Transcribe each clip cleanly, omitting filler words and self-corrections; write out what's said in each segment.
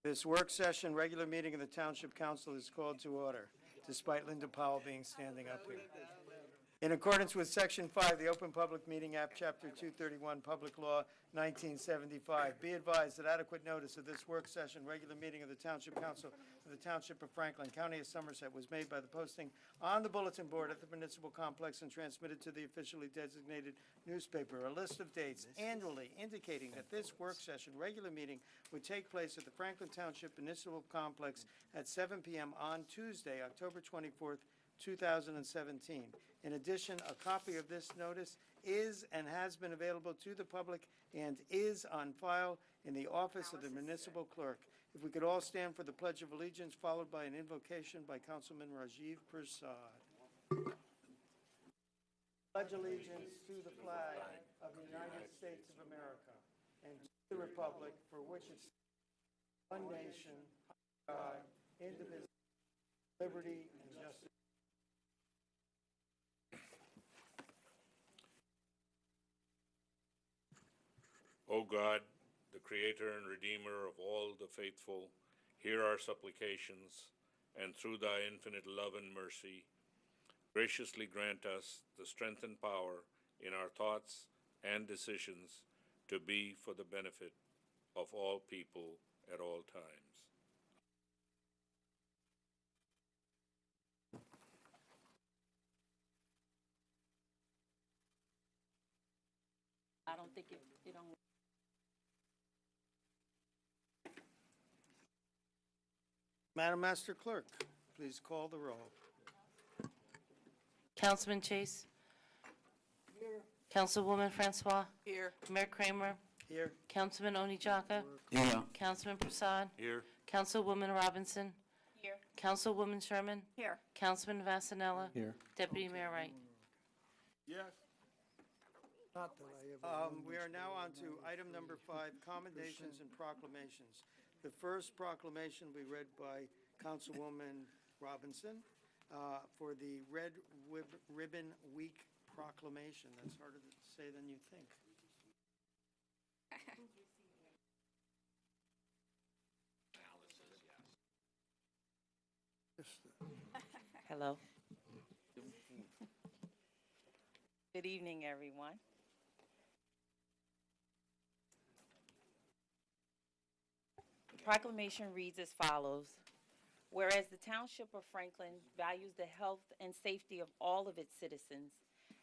This work session, regular meeting of the Township Council is called to order, despite Linda Powell being standing up here. In accordance with Section 5, the Open Public Meeting Act, Chapter 231, Public Law 1975, be advised that adequate notice of this work session, regular meeting of the Township Council of the Township of Franklin, County of Somerset, was made by the posting on the bulletin board at the municipal complex and transmitted to the officially designated newspaper. A list of dates annually indicating that this work session, regular meeting, would take place at the Franklin Township Municipal Complex at 7 p.m. on Tuesday, October 24th, 2017. In addition, a copy of this notice is and has been available to the public and is on file in the office of the municipal clerk. If we could all stand for the Pledge of Allegiance, followed by an invocation by Councilman Rajiv Prasad. Pledge allegiance to the flag of the United States of America and to the republic for which it stands, one nation, God, indivisible, liberty and justice. O God, the Creator and Redeemer of all the faithful, hear our supplications, and through thy infinite love and mercy, graciously grant us the strength and power in our thoughts and decisions to be for the benefit of all people at all times. I don't think it don't. Madam Master Clerk, please call the roll. Councilman Chase. Here. Councilwoman Francois. Here. Mayor Kramer. Here. Councilman Onijaka. Here. Councilman Prasad. Here. Councilwoman Robinson. Here. Councilwoman Sherman. Here. Councilman Vasanella. Here. Deputy Mayor Wright. Yes. We are now on to item number 5, commendations and proclamations. The first proclamation will be read by Councilwoman Robinson for the Red Ribbon Week proclamation. That's harder to say than you think. Hello. Good evening, everyone. The proclamation reads as follows. Whereas the Township of Franklin values the health and safety of all of its citizens,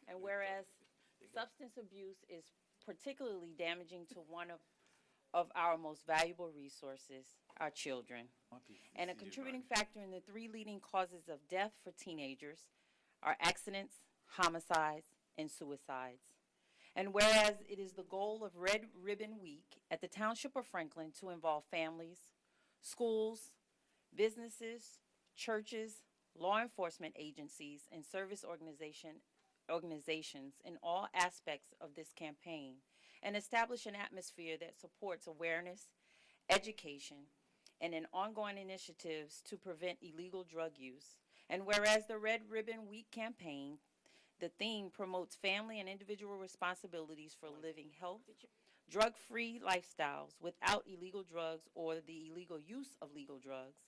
and whereas substance abuse is particularly damaging to one of our most valuable resources, our children, and a contributing factor in the 3 leading causes of death for teenagers are accidents, homicides, and suicides. And whereas it is the goal of Red Ribbon Week at the Township of Franklin to involve families, schools, businesses, churches, law enforcement agencies, and service organizations in all aspects of this campaign, and establish an atmosphere that supports awareness, education, and in ongoing initiatives to prevent illegal drug use. And whereas the Red Ribbon Week campaign, the theme promotes family and individual responsibilities for living healthy, drug-free lifestyles without illegal drugs or the illegal use of legal drugs.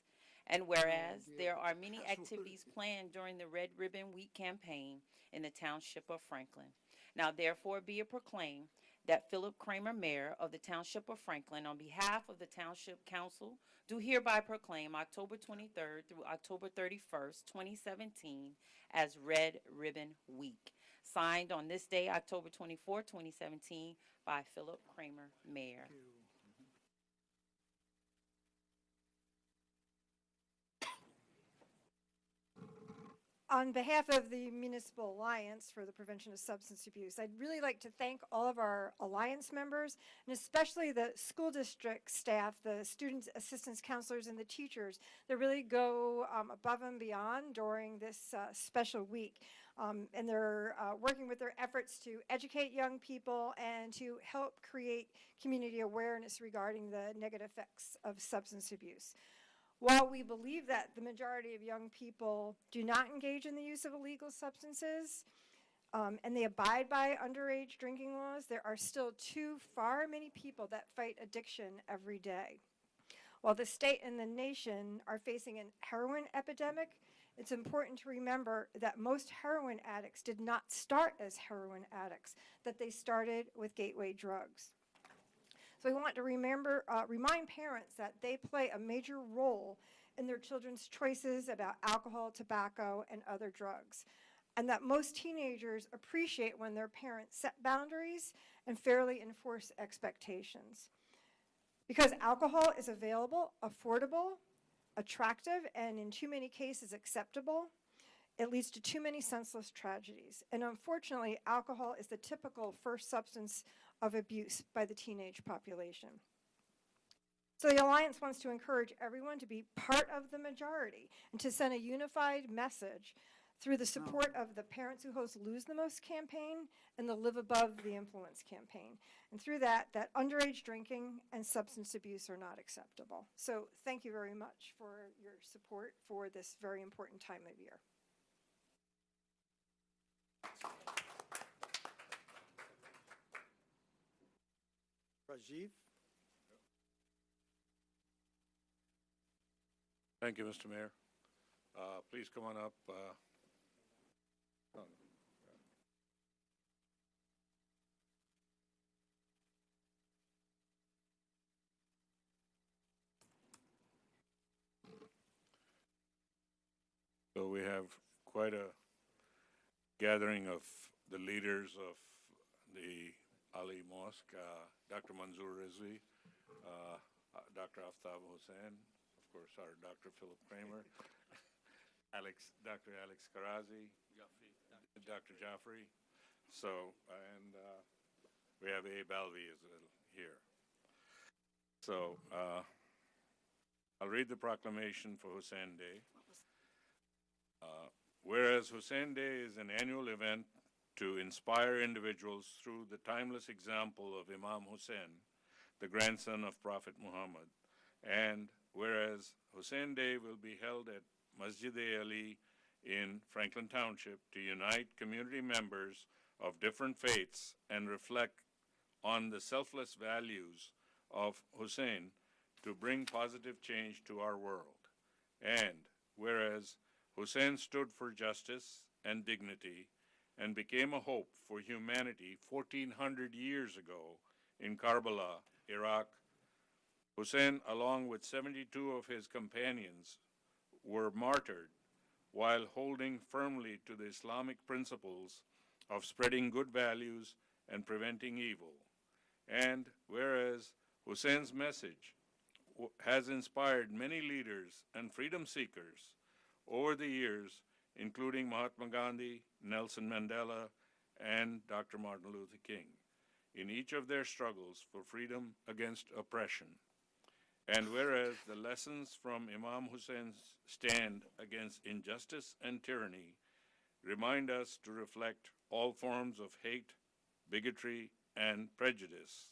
And whereas there are many activities planned during the Red Ribbon Week campaign in the Township of Franklin. Now therefore be it proclaimed that Philip Kramer, Mayor of the Township of Franklin, on behalf of the Township Council, do hereby proclaim October 23rd through October 31st, 2017 as Red Ribbon Week. Signed on this day, October 24, 2017, by Philip Kramer, Mayor. On behalf of the Municipal Alliance for the Prevention of Substance Abuse, I'd really like to thank all of our Alliance members, and especially the school district staff, the student assistance counselors, and the teachers that really go above and beyond during this special week. And they're working with their efforts to educate young people and to help create community awareness regarding the negative effects of substance abuse. While we believe that the majority of young people do not engage in the use of illegal substances, and they abide by underage drinking laws, there are still too far many people that fight addiction every day. While the state and the nation are facing a heroin epidemic, it's important to remember that most heroin addicts did not start as heroin addicts, that they started with gateway drugs. So we want to remind parents that they play a major role in their children's choices about alcohol, tobacco, and other drugs, and that most teenagers appreciate when their parents set boundaries and fairly enforce expectations. Because alcohol is available, affordable, attractive, and in too many cases acceptable, it leads to too many senseless tragedies. And unfortunately, alcohol is the typical first substance of abuse by the teenage population. So the Alliance wants to encourage everyone to be part of the majority and to send a unified message through the support of the Parents Who Host Lose the Most campaign and the Live Above the Influence campaign. And through that underage drinking and substance abuse are not acceptable. So thank you very much for your support for this very important time of year. Rajiv? Thank you, Mr. Mayor. Please come on up. So we have quite a gathering of the leaders of the Ali Mosque, Dr. Manzoor Rizvi, Dr. Aftab Hussain, of course, our Dr. Philip Kramer, Dr. Alex Karazi, Dr. Jaffrey. So, and we have Abe Alvi as well here. So, I'll read the proclamation for Hussein Day. Whereas Hussein Day is an annual event to inspire individuals through the timeless example of Imam Hussein, the grandson of Prophet Muhammad, and whereas Hussein Day will be held at Masjid-e-Ali in Franklin Township to unite community members of different faiths and reflect on the selfless values of Hussein to bring positive change to our world. And whereas Hussein stood for justice and dignity and became a hope for humanity 1,400 years ago in Karbala, Iraq, Hussein, along with 72 of his companions, were martyred while holding firmly to the Islamic principles of spreading good values and preventing evil. And whereas Hussein's message has inspired many leaders and freedom seekers over the years, including Mahatma Gandhi, Nelson Mandela, and Dr. Martin Luther King, in each of their struggles for freedom against oppression. And whereas the lessons from Imam Hussein's stand against injustice and tyranny remind us to reflect all forms of hate, bigotry, and prejudice.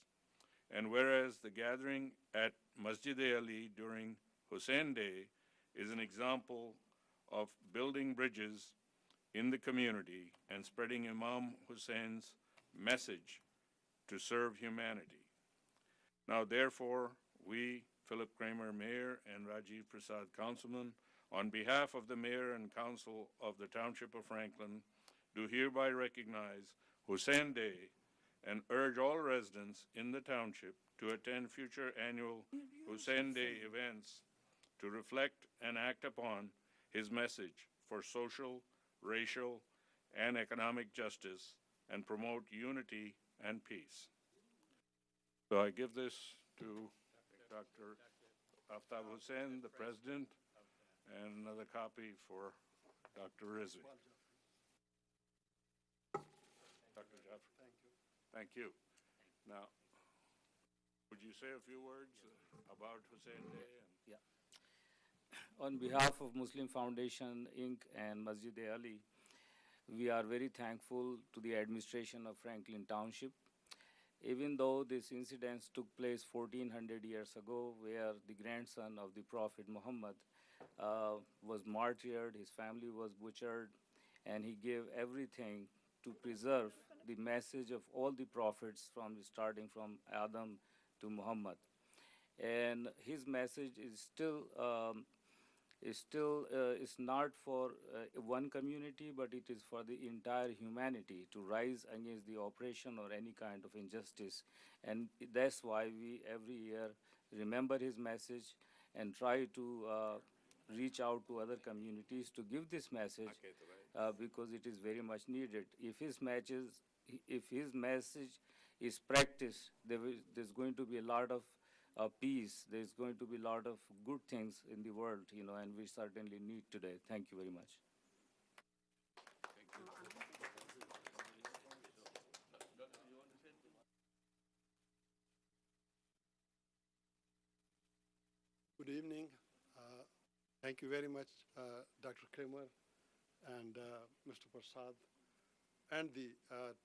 And whereas the gathering at Masjid-e-Ali during Hussein Day is an example of building bridges in the community and spreading Imam Hussein's message to serve humanity. Now, therefore, we, Philip Kramer, Mayor, and Rajiv Prasad, Councilman, on behalf of the Mayor and Council of the Township of Franklin, do hereby recognize Hussein Day and urge all residents in the township to attend future annual Hussein Day events to reflect and act upon his message for social, racial, and economic justice and promote unity and peace. So I give this to Dr. Aftab Hussain, the President, and another copy for Dr. Rizvi. Dr. Jaffrey. Thank you. Now, would you say a few words about Hussein Day? On behalf of Muslim Foundation, Inc. and Masjid-e-Ali, we are very thankful to the administration of Franklin Township. Even though this incident took place 1,400 years ago, where the grandson of the Prophet Muhammad was martyred, his family was butchered, and he gave everything to preserve the message of all the prophets starting from Adam to Muhammad. and his message is not for one community, but it is for the entire humanity to rise against the oppression or any kind of injustice. And that's why we every year remember his message and try to reach out to other communities to give this message because it is very much needed. If his message is practiced, there's going to be a lot of peace. There's going to be a lot of good things in the world, and we certainly need today. Thank you very much. Good evening. Thank you very much, Dr. Kramer and Mr. Prasad and the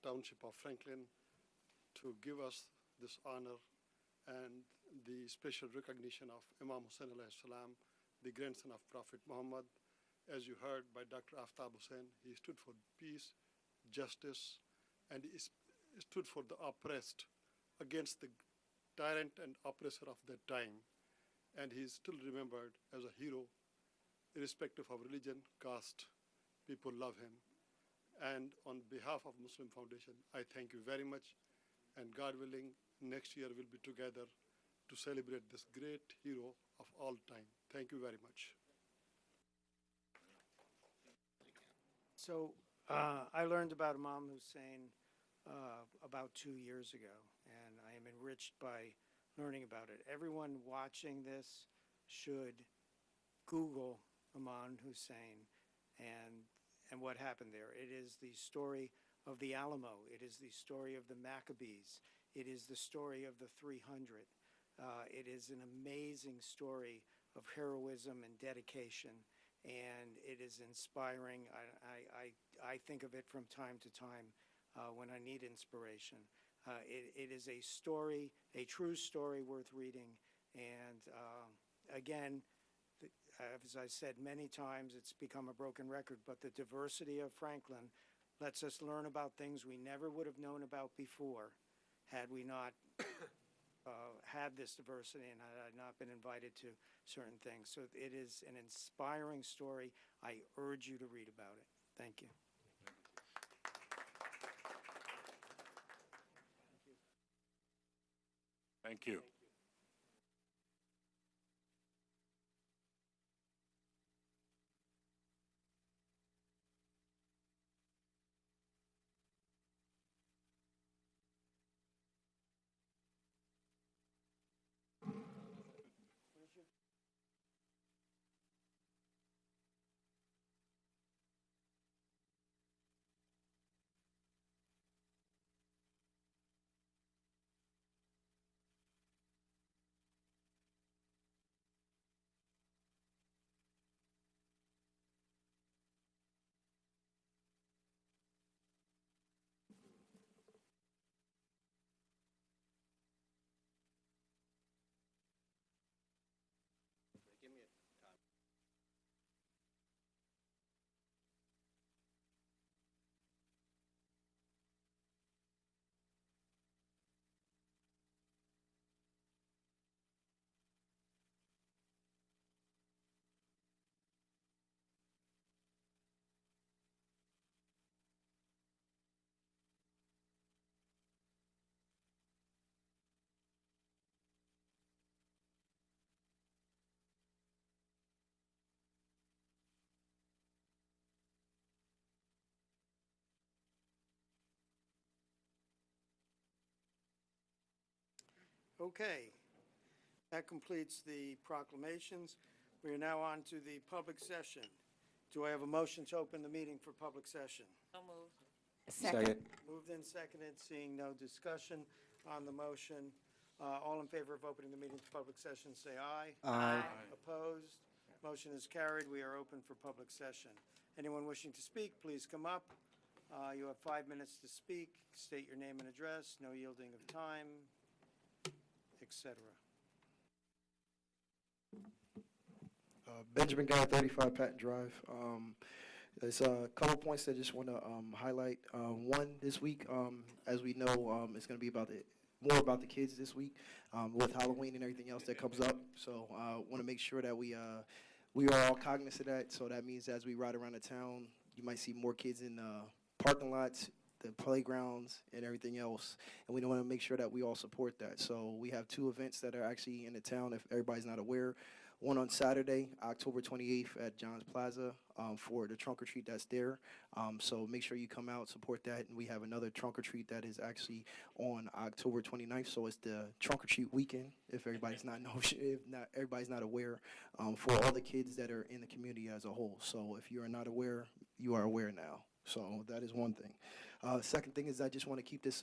Township of Franklin to give us this honor and the special recognition of Imam Hussain alayhi salam, the grandson of Prophet Muhammad. As you heard by Dr. Aftab Hussain, he stood for peace, justice, and he stood for the oppressed against the tyrant and oppressor of that time. And he is still remembered as a hero, irrespective of religion, caste. People love him. And on behalf of Muslim Foundation, I thank you very much. And God willing, next year we'll be together to celebrate this great hero of all time. Thank you very much. So I learned about Imam Hussein about 2 years ago, and I am enriched by learning about it. Everyone watching this should Google Imam Hussein and what happened there. It is the story of the Alamo. It is the story of the Maccabees. It is the story of the 300. It is an amazing story of heroism and dedication, and it is inspiring. I think of it from time to time when I need inspiration. It is a story, a true story worth reading, and again, as I said many times, it's become a broken record, but the diversity of Franklin lets us learn about things we never would have known about before had we not had this diversity and had I not been invited to certain things. So it is an inspiring story. I urge you to read about it. Thank you. Thank you. Okay, that completes the proclamations. We are now on to the public session. Do I have a motion to open the meeting for public session? So moved. Second. Moved and seconded, seeing no discussion on the motion. All in favor of opening the meeting to public session, say aye. Aye. Opposed? Motion is carried. We are open for public session. Anyone wishing to speak, please come up. You have 5 minutes to speak. State your name and address, no yielding of time, etc. Benjamin Guy, 35 Patton Drive. There's a couple points that I just want to highlight. One, this week, as we know, it's going to be about the more about the kids this week with Halloween and everything else that comes up. So I want to make sure that we are all cognizant of that. So that means as we ride around the town, you might see more kids in parking lots, the playgrounds, and everything else. And we want to make sure that we all support that. So we have 2 events that are actually in the town, if everybody's not aware. One on Saturday, October 28th at John's Plaza for the trunk or treat that's there. So make sure you come out, support that. And we have another trunk or treat that is actually on October 29th. So it's the trunk or treat weekend, if everybody's not everybody's not aware, for all the kids that are in the community as a whole. So if you are not aware, you are aware now. So that is one thing. Second thing is I just want to keep this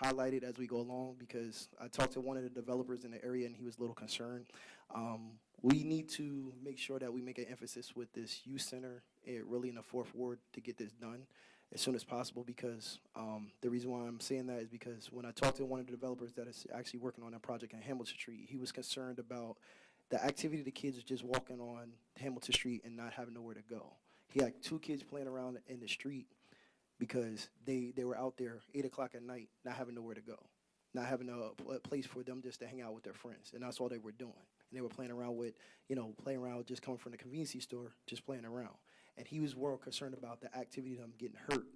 highlighted as we go along because I talked to one of the developers in the area and he was a little concerned. We need to make sure that we make an emphasis with this youth center really in the 4th Ward to get this done as soon as possible because the reason why I'm saying that is because when I talked to one of the developers that is actually working on that project in Hamilton Street, he was concerned about the activity of the kids just walking on Hamilton Street and not having nowhere to go. He had 2 kids playing around in the street because they were out there 8 o'clock at night not having nowhere to go, not having a place for them just to hang out with their friends, and that's all they were doing. And they were playing around with, playing around just coming from the convenience store, just playing around. And he was more concerned about the activity of them getting hurt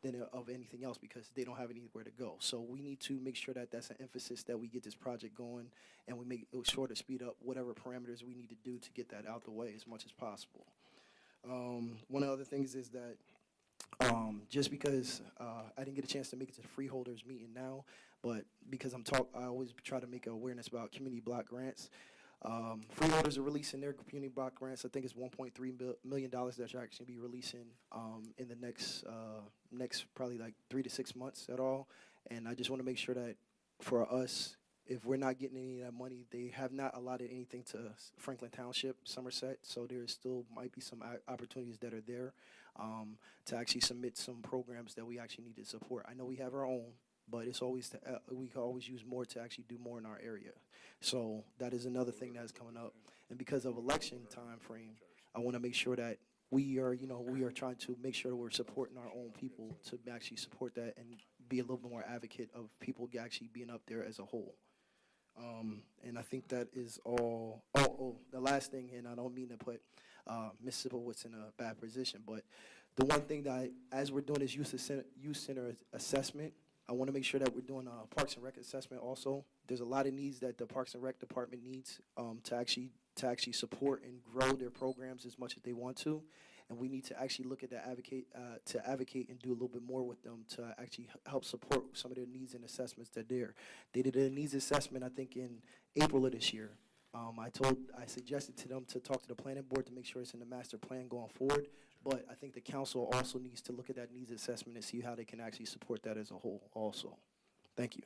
than of anything else because they don't have anywhere to go. So we need to make sure that that's an emphasis that we get this project going and we make sure to speed up whatever parameters we need to do to get that out the way as much as possible. One of the other things is that just because I didn't get a chance to make it to the freeholders meeting now, but because I always try to make awareness about community block grants. Freeholders are releasing their community block grants. I think it's $1.3 million that you're actually be releasing in the next probably like 3 to 6 months at all. And I just want to make sure that for us, if we're not getting any of that money, they have not allotted anything to Franklin Township, Somerset, so there still might be some opportunities that are there to actually submit some programs that we actually need to support. I know we have our own, but it's always we can always use more to actually do more in our area. So that is another thing that's coming up. And because of election time frame, I want to make sure that we are trying to make sure that we're supporting our own people to actually support that and be a little bit more advocate of people actually being up there as a whole. And I think that is all. The last thing, and I don't mean to put Ms. Sibowitz in a bad position, but the one thing that as we're doing this youth center assessment, I want to make sure that we're doing a Parks and Rec assessment also. There's a lot of needs that the Parks and Rec department needs to actually support and grow their programs as much as they want to. And we need to actually look at that advocate and do a little bit more with them to actually help support some of their needs and assessments that they're. They did a needs assessment, I think, in April of this year. I suggested to them to talk to the planning board to make sure it's in the master plan going forward. But I think the council also needs to look at that needs assessment and see how they can actually support that as a whole also. Thank you.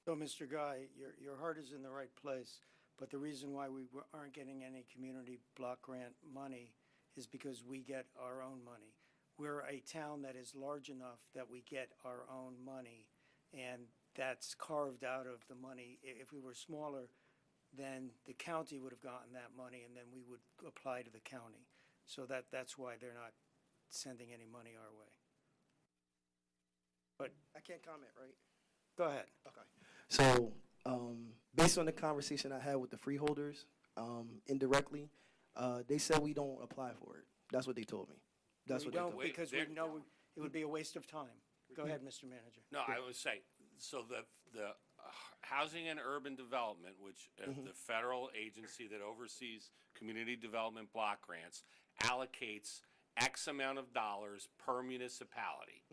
So, Mr. Guy, your heart is in the right place, but the reason why we aren't getting any community block grant money is because we get our own money. We're a town that is large enough that we get our own money, and that's carved out of the money. If we were smaller, then the county would have gotten that money, and then we would apply to the county. So that's why they're not sending any money our way. But I can't comment, right? go ahead. Okay. So based on the conversation I had with the freeholders, indirectly, they said we don't apply for it. That's what they told me. That's We what they don't told me. because we know it would be a waste of time. Go ahead, Mr. Manager. No, I would say, so the Housing and Urban Development, which the federal agency that oversees community development block grants, allocates X amount of dollars per municipality.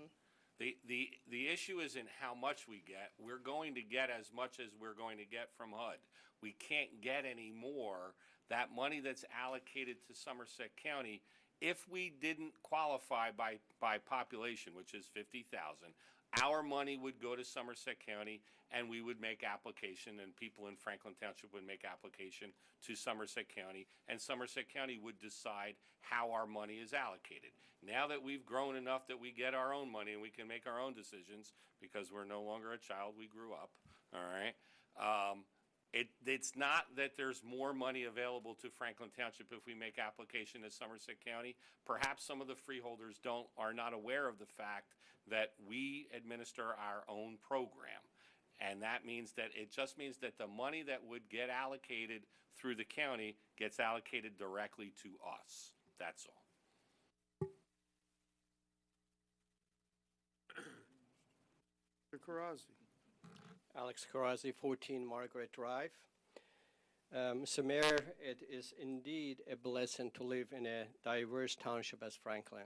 The issue isn't how much we get. We're going to get as much as we're going to get from HUD. We can't get any more. That money that's allocated to Somerset County, if we didn't qualify by population, which is 50,000, our money would go to Somerset County, and we would make application, and people in Franklin Township would make application to Somerset County, and Somerset County would decide how our money is allocated. Now that we've grown enough that we get our own money and we can make our own decisions because we're no longer a child, we grew up, all right? It's not that there's more money available to Franklin Township if we make application to Somerset County. Perhaps some of the freeholders are not aware of the fact that we administer our own program. And that means that, it just means that the money that would get allocated through the county gets allocated directly to us. That's all. Mr. Karazi. Alex Karazi, 14 Margaret Drive. Mr. Mayor, it is indeed a blessing to live in a diverse township as Franklin.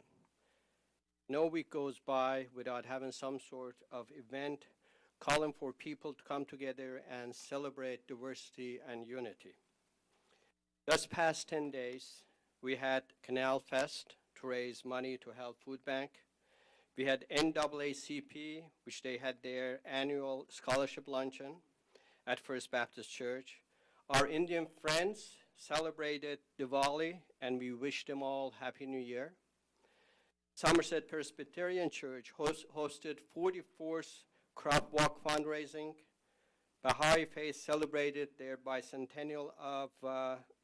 No week goes by without having some sort of event calling for people to come together and celebrate diversity and unity. This past 10 days, we had Canal Fest to raise money to help food bank. We had NAACP, which they had their annual scholarship luncheon at First Baptist Church. Our Indian friends celebrated Diwali, and we wish them all Happy New Year. Somerset Presbyterian Church hosted 44th Crop Walk fundraising. Baha'i Faith celebrated their bicentennial of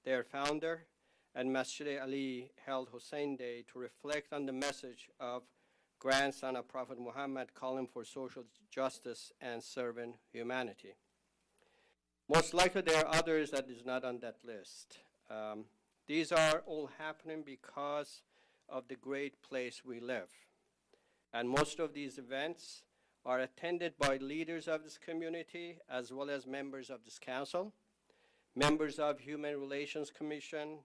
their founder, and Masjid Ali held Hussein Day to reflect on the message of grandson of Prophet Muhammad calling for social justice and serving humanity. Most likely there are others that is not on that list. These are all happening because of the great place we live. And most of these events are attended by leaders of this community as well as members of this council, members of Human Relations Commission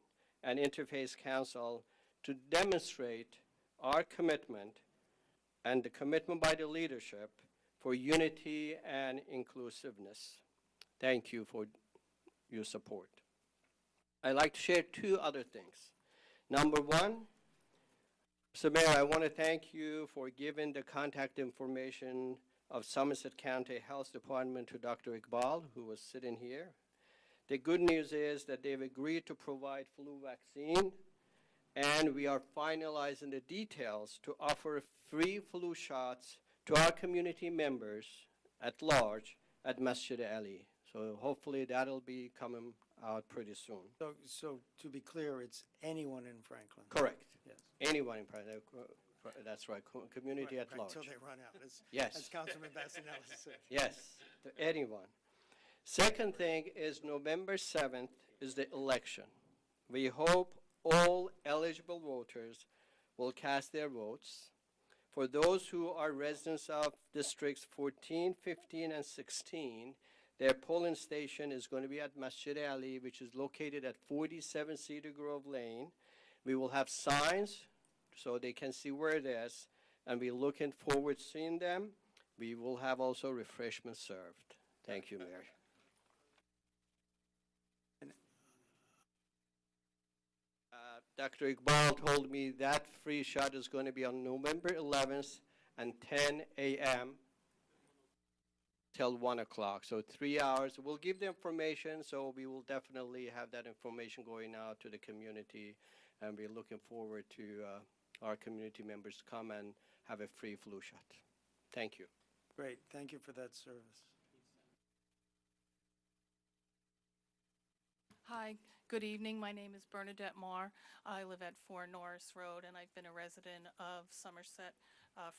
and Interfaith Council to demonstrate our commitment and the commitment by the leadership for unity and inclusiveness. Thank you for your support. I'd like to share two other things. Number one, Mr. Mayor, I want to thank you for giving the contact information of Somerset County Health Department to Dr. Iqbal, who was sitting here. The good news is that they've agreed to provide flu vaccine, and we are finalizing the details to offer free flu shots to our community members at large at Masjid Ali. So hopefully that'll be coming out pretty soon. So to be clear, it's anyone in Franklin? Correct. Yes. Anyone in Franklin. That's right, community at large. Until they run out, Yes. as Councilman Bassanelli said. Yes, to anyone. Second thing is November 7th is the election. We hope all eligible voters will cast their votes. For those who are residents of districts 14, 15, and 16, their polling station is going to be at Masjid Ali, which is located at 47 Cedar Grove Lane. We will have signs so they can see where it is, and we're looking forward to seeing them. We will have also refreshments served. Thank you, Mayor. Dr. Iqbal told me that free shot is going to be on November 11th and 10 a.m. till 1 o'clock, so 3 hours. We'll give the information, so we will definitely have that information going out to the community, and we're looking forward to our community members to come and have a free flu shot. Thank you. Great, thank you for that service. Hi, good evening. My name is Bernadette Marr. I live at 4 Norris Road, and I've been a resident of Somerset,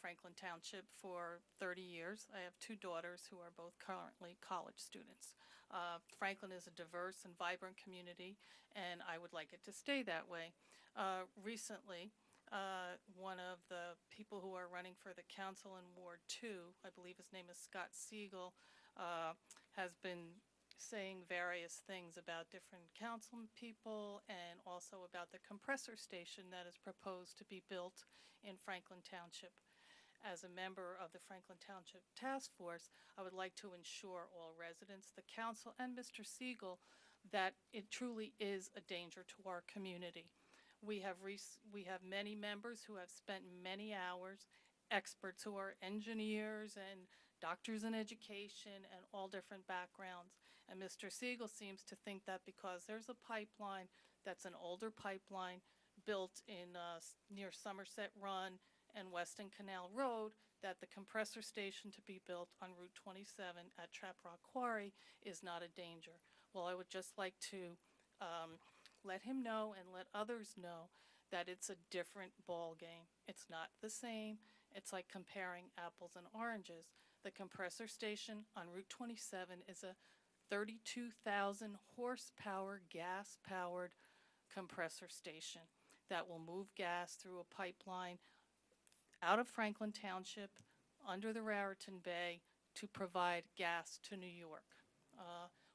Franklin Township for 30 years. I have 2 daughters who are both currently college students. Franklin is a diverse and vibrant community, and I would like it to stay that way. Recently, one of the people who are running for the council in Ward 2, I believe his name is Scott Siegel, has been saying various things about different council people and also about the compressor station that is proposed to be built in Franklin Township. As a member of the Franklin Township Task Force, I would like to ensure all residents, the council, and Mr. Siegel that it truly is a danger to our community. We have many members who have spent many hours, experts who are engineers and doctors in education and all different backgrounds. And Mr. Siegel seems to think that because there's a pipeline that's an older pipeline built in near Somerset Run and Weston Canal Road, that the compressor station to be built on Route 27 at Trap Rock Quarry is not a danger. Well, I would just like to let him know and let others know that it's a different ball game. It's not the same. It's like comparing apples and oranges. The compressor station on Route 27 is a 32,000 horsepower gas-powered compressor station that will move gas through a pipeline out of Franklin Township under the Raritan Bay to provide gas to New York.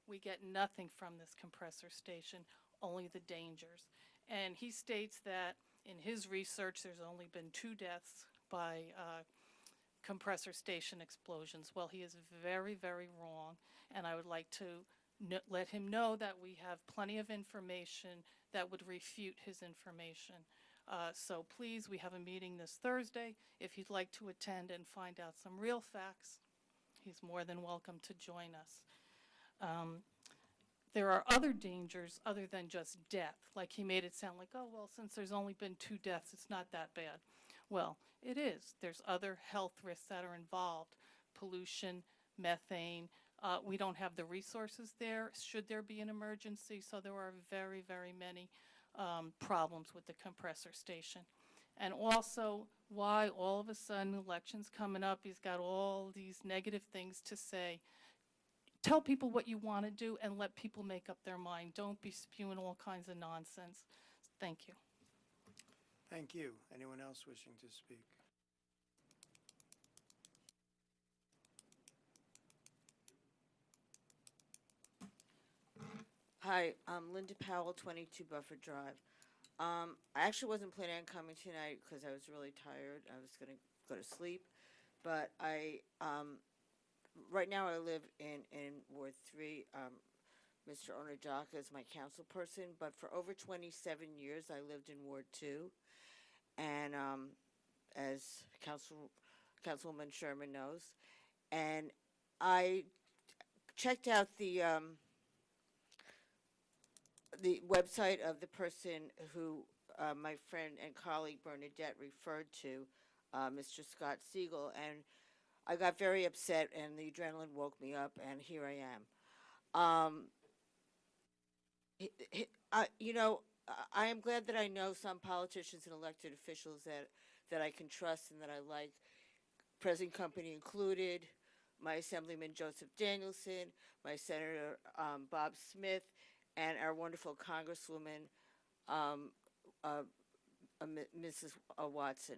We get nothing from this compressor station, only the dangers. And he states that in his research, there's only been 2 deaths by compressor station explosions. Well, he is very, very wrong, and I would like to let him know that we have plenty of information that would refute his information. So please, we have a meeting this Thursday. If he'd like to attend and find out some real facts, he's more than welcome to join us. There are other dangers other than just death. Like he made it sound like, oh, well, since there's only been 2 deaths, it's not that bad. Well, it is. There's other health risks that are involved. Pollution, methane. We don't have the resources there should there be an emergency, so there are very, very many problems with the compressor station. And also, why all of a sudden, elections coming up, he's got all these negative things to say. Tell people what you want to do and let people make up their mind. Don't be spewing all kinds of nonsense. Thank you. Thank you. Anyone else wishing to speak? Hi, I'm Linda Powell, 22 Buffer Drive. I actually wasn't planning on coming tonight because I was really tired. I was going to go to sleep. But right now I live in Ward 3. Mr. Onodaka is my council person. But for over 27 years, I lived in Ward 2. And as Councilwoman Sherman knows. And I checked out the website of the person who my friend and colleague Bernadette referred to, Mr. Scott Siegel, and I got very upset, and the adrenaline woke me up, and here I am. I am glad that I know some politicians and elected officials that I can trust and that I like, present company included, my Assemblyman Joseph Danielson, my Senator Bob Smith, and our wonderful Congresswoman, Mrs. Watson.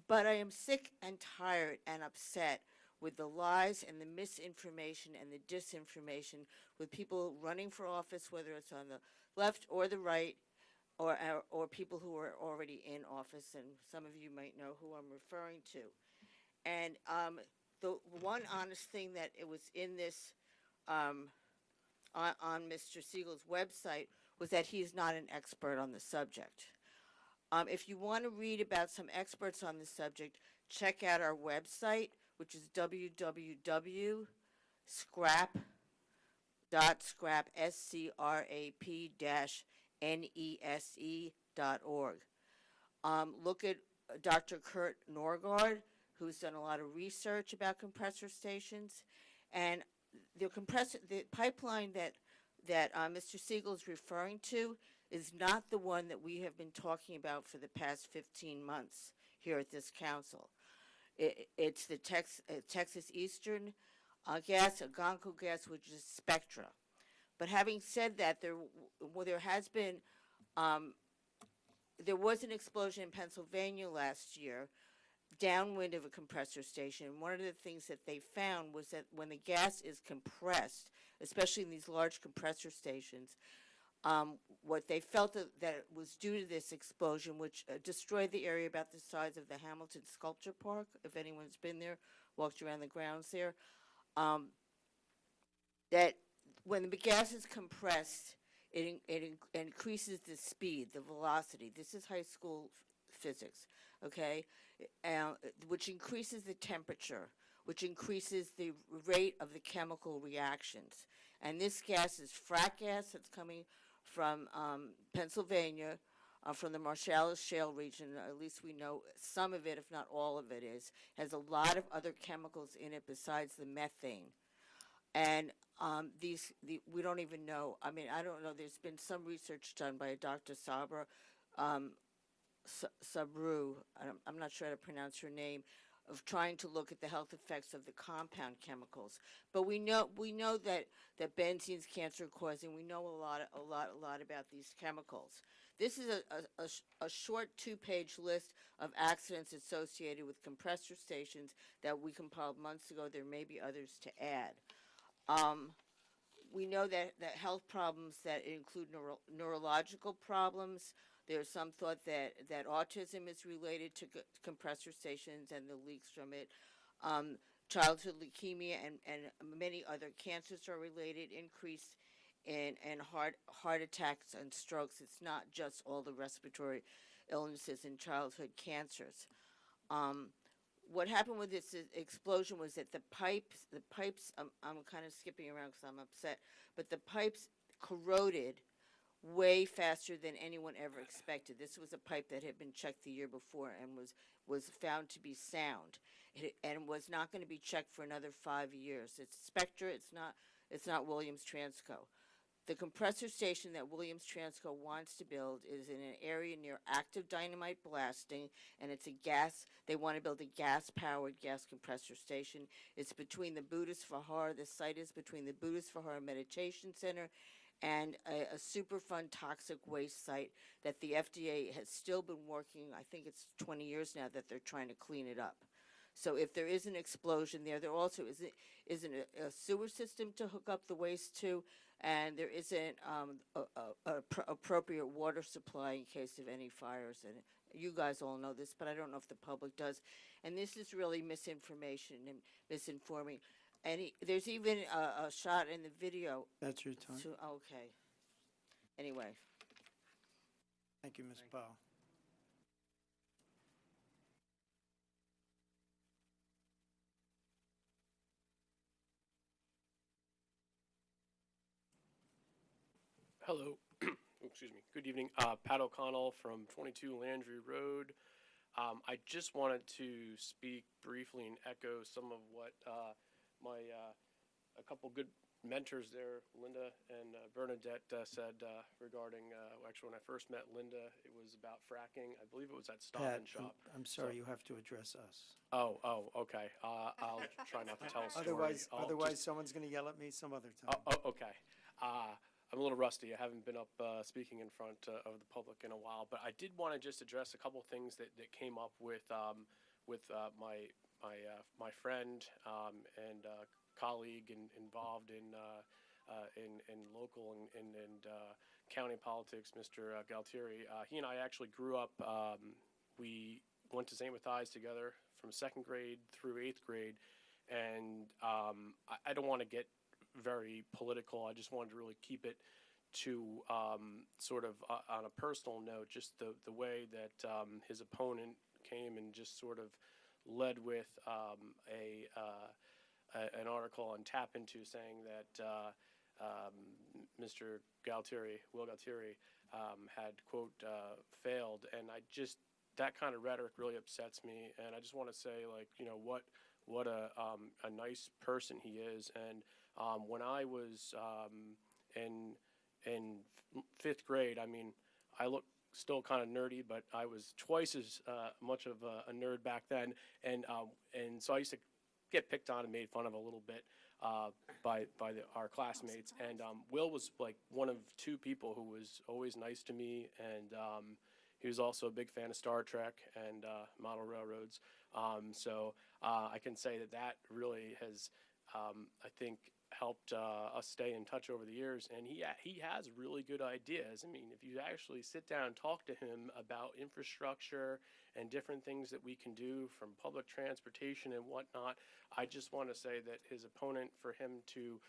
But I am sick and tired and upset with the lies and the misinformation and the disinformation with people running for office, whether it's on the left or the right, or people who are already in office, and some of you might know who I'm referring to. And the one honest thing that it was in this on Mr. Siegel's website was that he is not an expert on the subject. If you want to read about some experts on the subject, check out our website, which is www.scrap-nese.org. Look at Dr. Kurt Norgard, who's done a lot of research about compressor stations, and the pipeline that Mr. Siegel is referring to is not the one that we have been talking about for the past 15 months here at this council. It's the Texas Eastern gas, Algonquin gas, which is Spectra. But having said that, there was an explosion in Pennsylvania last year, downwind of a compressor station. One of the things that they found was that when the gas is compressed, especially in these large compressor stations, what they felt that it was due to this explosion, which destroyed the area about the size of the Hamilton Sculpture Park, if anyone's been there, walked around the grounds there, that when the gas is compressed, it increases the speed, the velocity. This is high school physics, okay? Which increases the temperature, which increases the rate of the chemical reactions. And this gas is frack gas that's coming from Pennsylvania, from the Marshallus Shale region. At least we know some of it, if not all of it has a lot of other chemicals in it besides the methane. And we don't even know. I mean, I don't know. There's been some research done by Dr. Sabru. I'm not sure how to pronounce her name, trying to look at the health effects of the compound chemicals. But we know that benzene's cancer causing. We know a lot about these chemicals. This is a short 2-page list of accidents associated with compressor stations that we compiled months ago. There may be others to add. We know that health problems that include neurological problems. There's some thought that autism is related to compressor stations and the leaks from it. Childhood leukemia and many other cancers are related. Increase in heart attacks and strokes. It's not just all the respiratory illnesses and childhood cancers. What happened with this explosion was that the pipes, I'm kind of skipping around because I'm upset, but the pipes corroded way faster than anyone ever expected. This was a pipe that had been checked the year before and was found to be sound, and was not going to be checked for another 5 years. It's Spectre. It's not Williams Transco. The compressor station that Williams Transco wants to build is in an area near active dynamite blasting, and it's a gas. They want to build a gas-powered gas compressor station. It's between the Buddhist Vihar. The site is between the Buddhist Vihar Meditation Center and a Superfund toxic waste site that the FDA has still been working. I think it's 20 years now that they're trying to clean it up. So if there is an explosion there also isn't a sewer system to hook up the waste to, and there isn't appropriate water supply in case of any fires. And you guys all know this, but I don't know if the public does. And this is really misinformation and misinforming. And there's even a shot in the video. That's your time. Okay. Anyway. Thank you, Ms. Powell. Hello. Excuse me. Good evening. Pat O'Connell from 22 Landry Road. I just wanted to speak briefly and echo some of what a couple good mentors there, Linda and Bernadette, said regarding, actually when I first met Linda, it was about fracking. I believe it was at Stop and Shop. I'm sorry, you have to address us. Oh, okay. I'll try not to tell a story. Otherwise someone's going to yell at me some other time. Okay. I'm a little rusty. I haven't been up speaking in front of the public in a while, but I did want to just address a couple things that came up with my friend and colleague involved in local and county politics, Mr. Galtieri. He and I actually grew up. We went to St. Matthias together from 2nd grade through 8th grade, and I don't want to get very political. I just wanted to really keep it to sort of on a personal note, just the way that his opponent came and just sort of led with an article on Tap Into saying that Mr. Galtieri, Will Galtieri, had, quote, failed. And that kind of rhetoric really upsets me. And I just want to say, like, you know, what a nice person he is. And when I was in 5th grade, I mean, I look still kind of nerdy, but I was twice as much of a nerd back then, and so I used to get picked on and made fun of a little bit by our classmates. And Will was like one of 2 people who was always nice to me, and he was also a big fan of Star Trek and model railroads. So I can say that really has, I think, helped us stay in touch over the years, and he has really good ideas. I mean, if you actually sit down and talk to him about infrastructure and different things that we can do from public transportation and whatnot, I just want to say that his opponent, for him to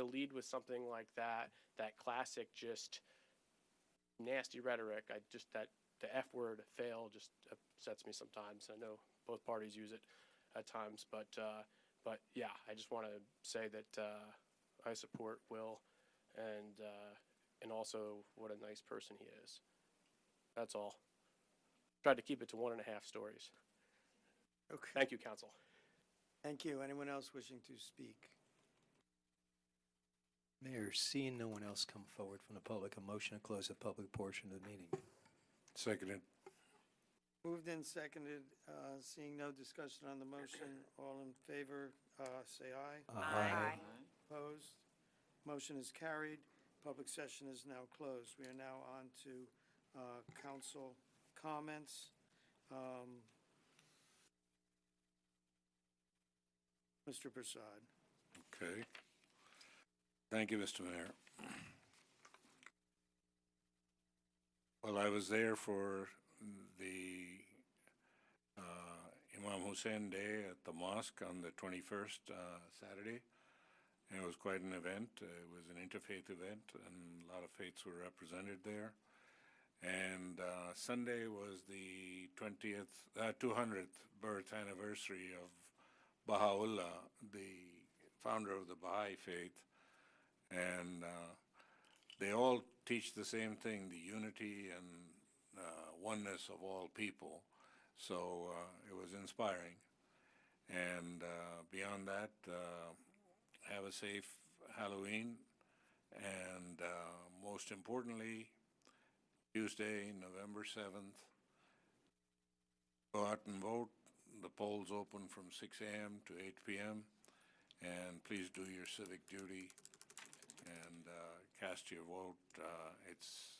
lead with something like that classic just nasty rhetoric, that the F word, fail, just upsets me sometimes. I know both parties use it at times, but yeah, I just want to say that I support Will, and also what a nice person he is. That's all. Tried to keep it to 1.5 stories. Okay. Thank you, Council. Thank you. Anyone else wishing to speak? Mayor, seeing no one else come forward from the public, a motion to close the public portion of the meeting. Seconded. Moved and seconded, seeing no discussion on the motion, all in favor, say aye. Aye. Opposed? Motion is carried. Public session is now closed. We are now on to council comments. Mr. Prasad. Okay. Thank you, Mr. Mayor. Well, I was there for the Imam Hussein Day at the mosque on the 21st, Saturday. And it was quite an event. It was an interfaith event, and a lot of faiths were represented there. And Sunday was the 200th birth anniversary of Baha'u'llah, the founder of the Baha'i faith. And they all teach the same thing, the unity and oneness of all people. So it was inspiring. And beyond that, have a safe Halloween. And most importantly, Tuesday, November 7th, go out and vote. The polls open from 6 a.m. to 8 p.m. And please do your civic duty and cast your vote. It's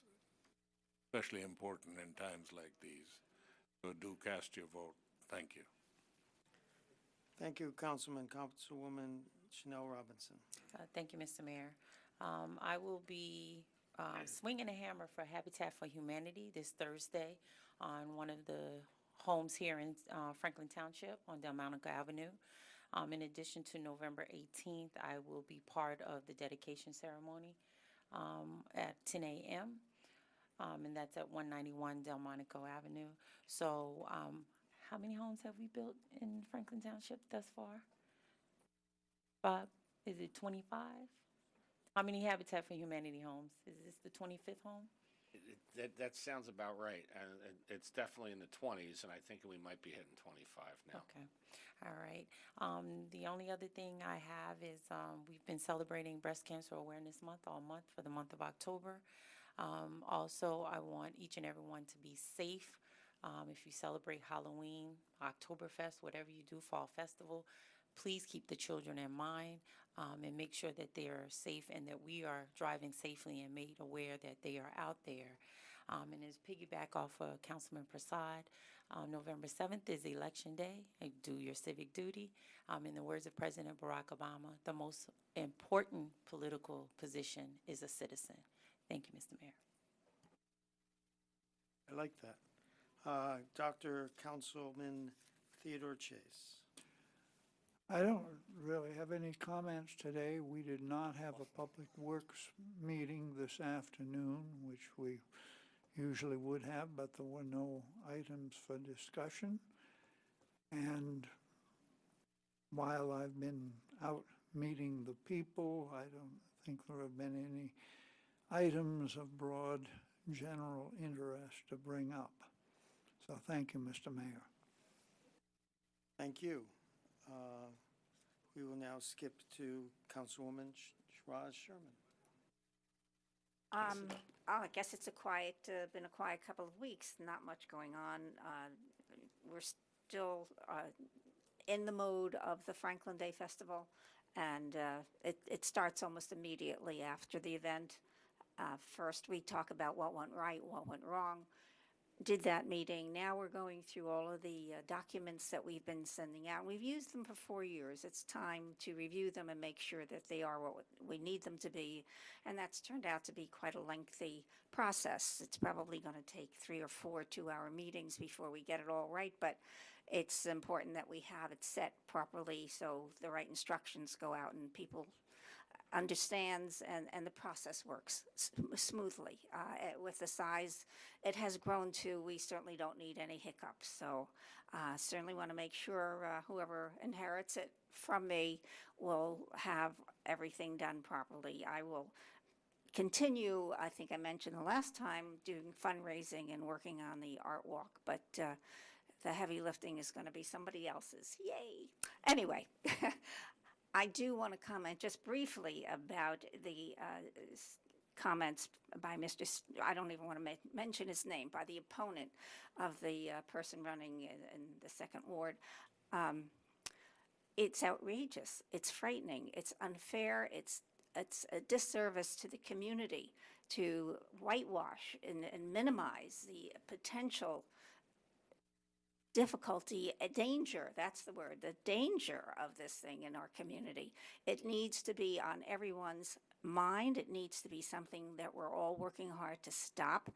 especially important in times like these. So do cast your vote. Thank you. Thank you, Councilman. Councilwoman Chanel Robinson. Thank you, Mr. Mayor. I will be swinging a hammer for Habitat for Humanity this Thursday on one of the homes here in Franklin Township on Delmonico Avenue. In addition to November 18th, I will be part of the dedication ceremony at 10 a.m. And that's at 191 Delmonico Avenue. So how many homes have we built in Franklin Township thus far? Bob, is it 25? How many Habitat for Humanity homes? Is this the 25th home? That sounds about right. It's definitely in the 20s, and I think we might be hitting 25 now. Okay. All right. The only other thing I have is we've been celebrating Breast Cancer Awareness Month all month for the month of October. Also, I want each and every one to be safe. If you celebrate Halloween, Oktoberfest, whatever you do, Fall Festival, please keep the children in mind and make sure that they are safe and that we are driving safely and made aware that they are out there. And as piggyback off of Councilman Prasad, November 7th is Election Day. Do your civic duty. In the words of President Barack Obama, the most important political position is a citizen. Thank you, Mr. Mayor. I like that. Dr. Councilman Theodore Chase. I don't really have any comments today. We did not have a Public Works meeting this afternoon, which we usually would have, but there were no items for discussion. And while I've been out meeting the people, I don't think there have been any items of broad general interest to bring up. So thank you, Mr. Mayor. Thank you. We will now skip to Councilwoman Shiraz Sherman. I guess it's been a quiet couple of weeks, not much going on. We're still in the mode of the Franklin Day Festival, and it starts almost immediately after the event. First, we talk about what went right, what went wrong. Did that meeting. Now we're going through all of the documents that we've been sending out. We've used them for 4 years. It's time to review them and make sure that they are what we need them to be. And that's turned out to be quite a lengthy process. It's probably going to take 3 or 4 2-hour meetings before we get it all right. But it's important that we have it set properly so the right instructions go out and people understands and the process works smoothly. With the size it has grown to, we certainly don't need any hiccups. So certainly want to make sure whoever inherits it from me will have everything done properly. I will continue, I think I mentioned the last time, doing fundraising and working on the art walk, but the heavy lifting is going to be somebody else's. Yay! Anyway, I do want to comment just briefly about the comments by I don't even want to mention his name, by the opponent of the person running in the second ward. It's outrageous. It's frightening. It's unfair. It's a disservice to the community to whitewash and minimize the potential difficulty, danger, that's the word, the danger of this thing in our community. It needs to be on everyone's mind. It needs to be something that we're all working hard to stop.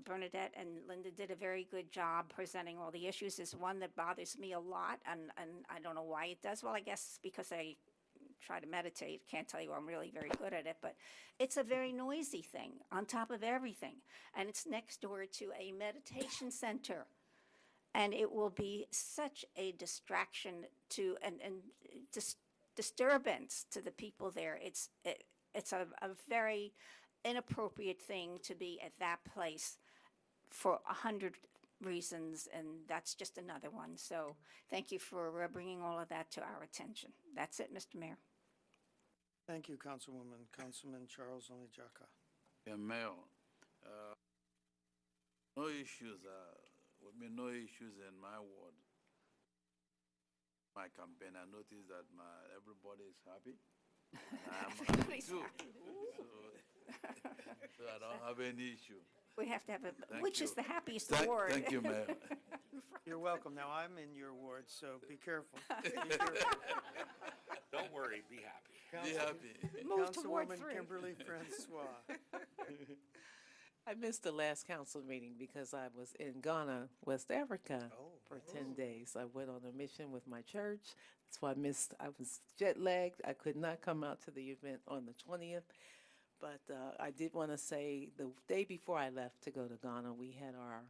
Bernadette and Linda did a very good job presenting all the issues. There's one that bothers me a lot, and I don't know why it does. Well, I guess it's because I try to meditate. Can't tell you I'm really very good at it, but it's a very noisy thing on top of everything. And it's next door to a meditation center. And it will be such a distraction to and disturbance to the people there. It's a very inappropriate thing to be at that place for 100 reasons, and that's just another one. So thank you for bringing all of that to our attention. That's it, Mr. Mayor. Thank you, Councilwoman. Councilman Charles Onijaka. Yeah, Mayor, no issues, with me, no issues in my ward. My campaign, I noticed that everybody is happy. I'm happy too. So I don't have any issue. We have to have which is the happiest Thank ward? Thank you, Mayor. You're welcome. Now, I'm in your ward, so be careful. Don't worry, be happy. Be happy. Move to Ward Councilwoman 3. Kimberly Francois. I missed the last council meeting because I was in Ghana, West Africa, for 10 days. I went on a mission with my church. That's why I was jet lagged. I could not come out to the event on the 20th. But I did want to say the day before I left to go to Ghana, we had our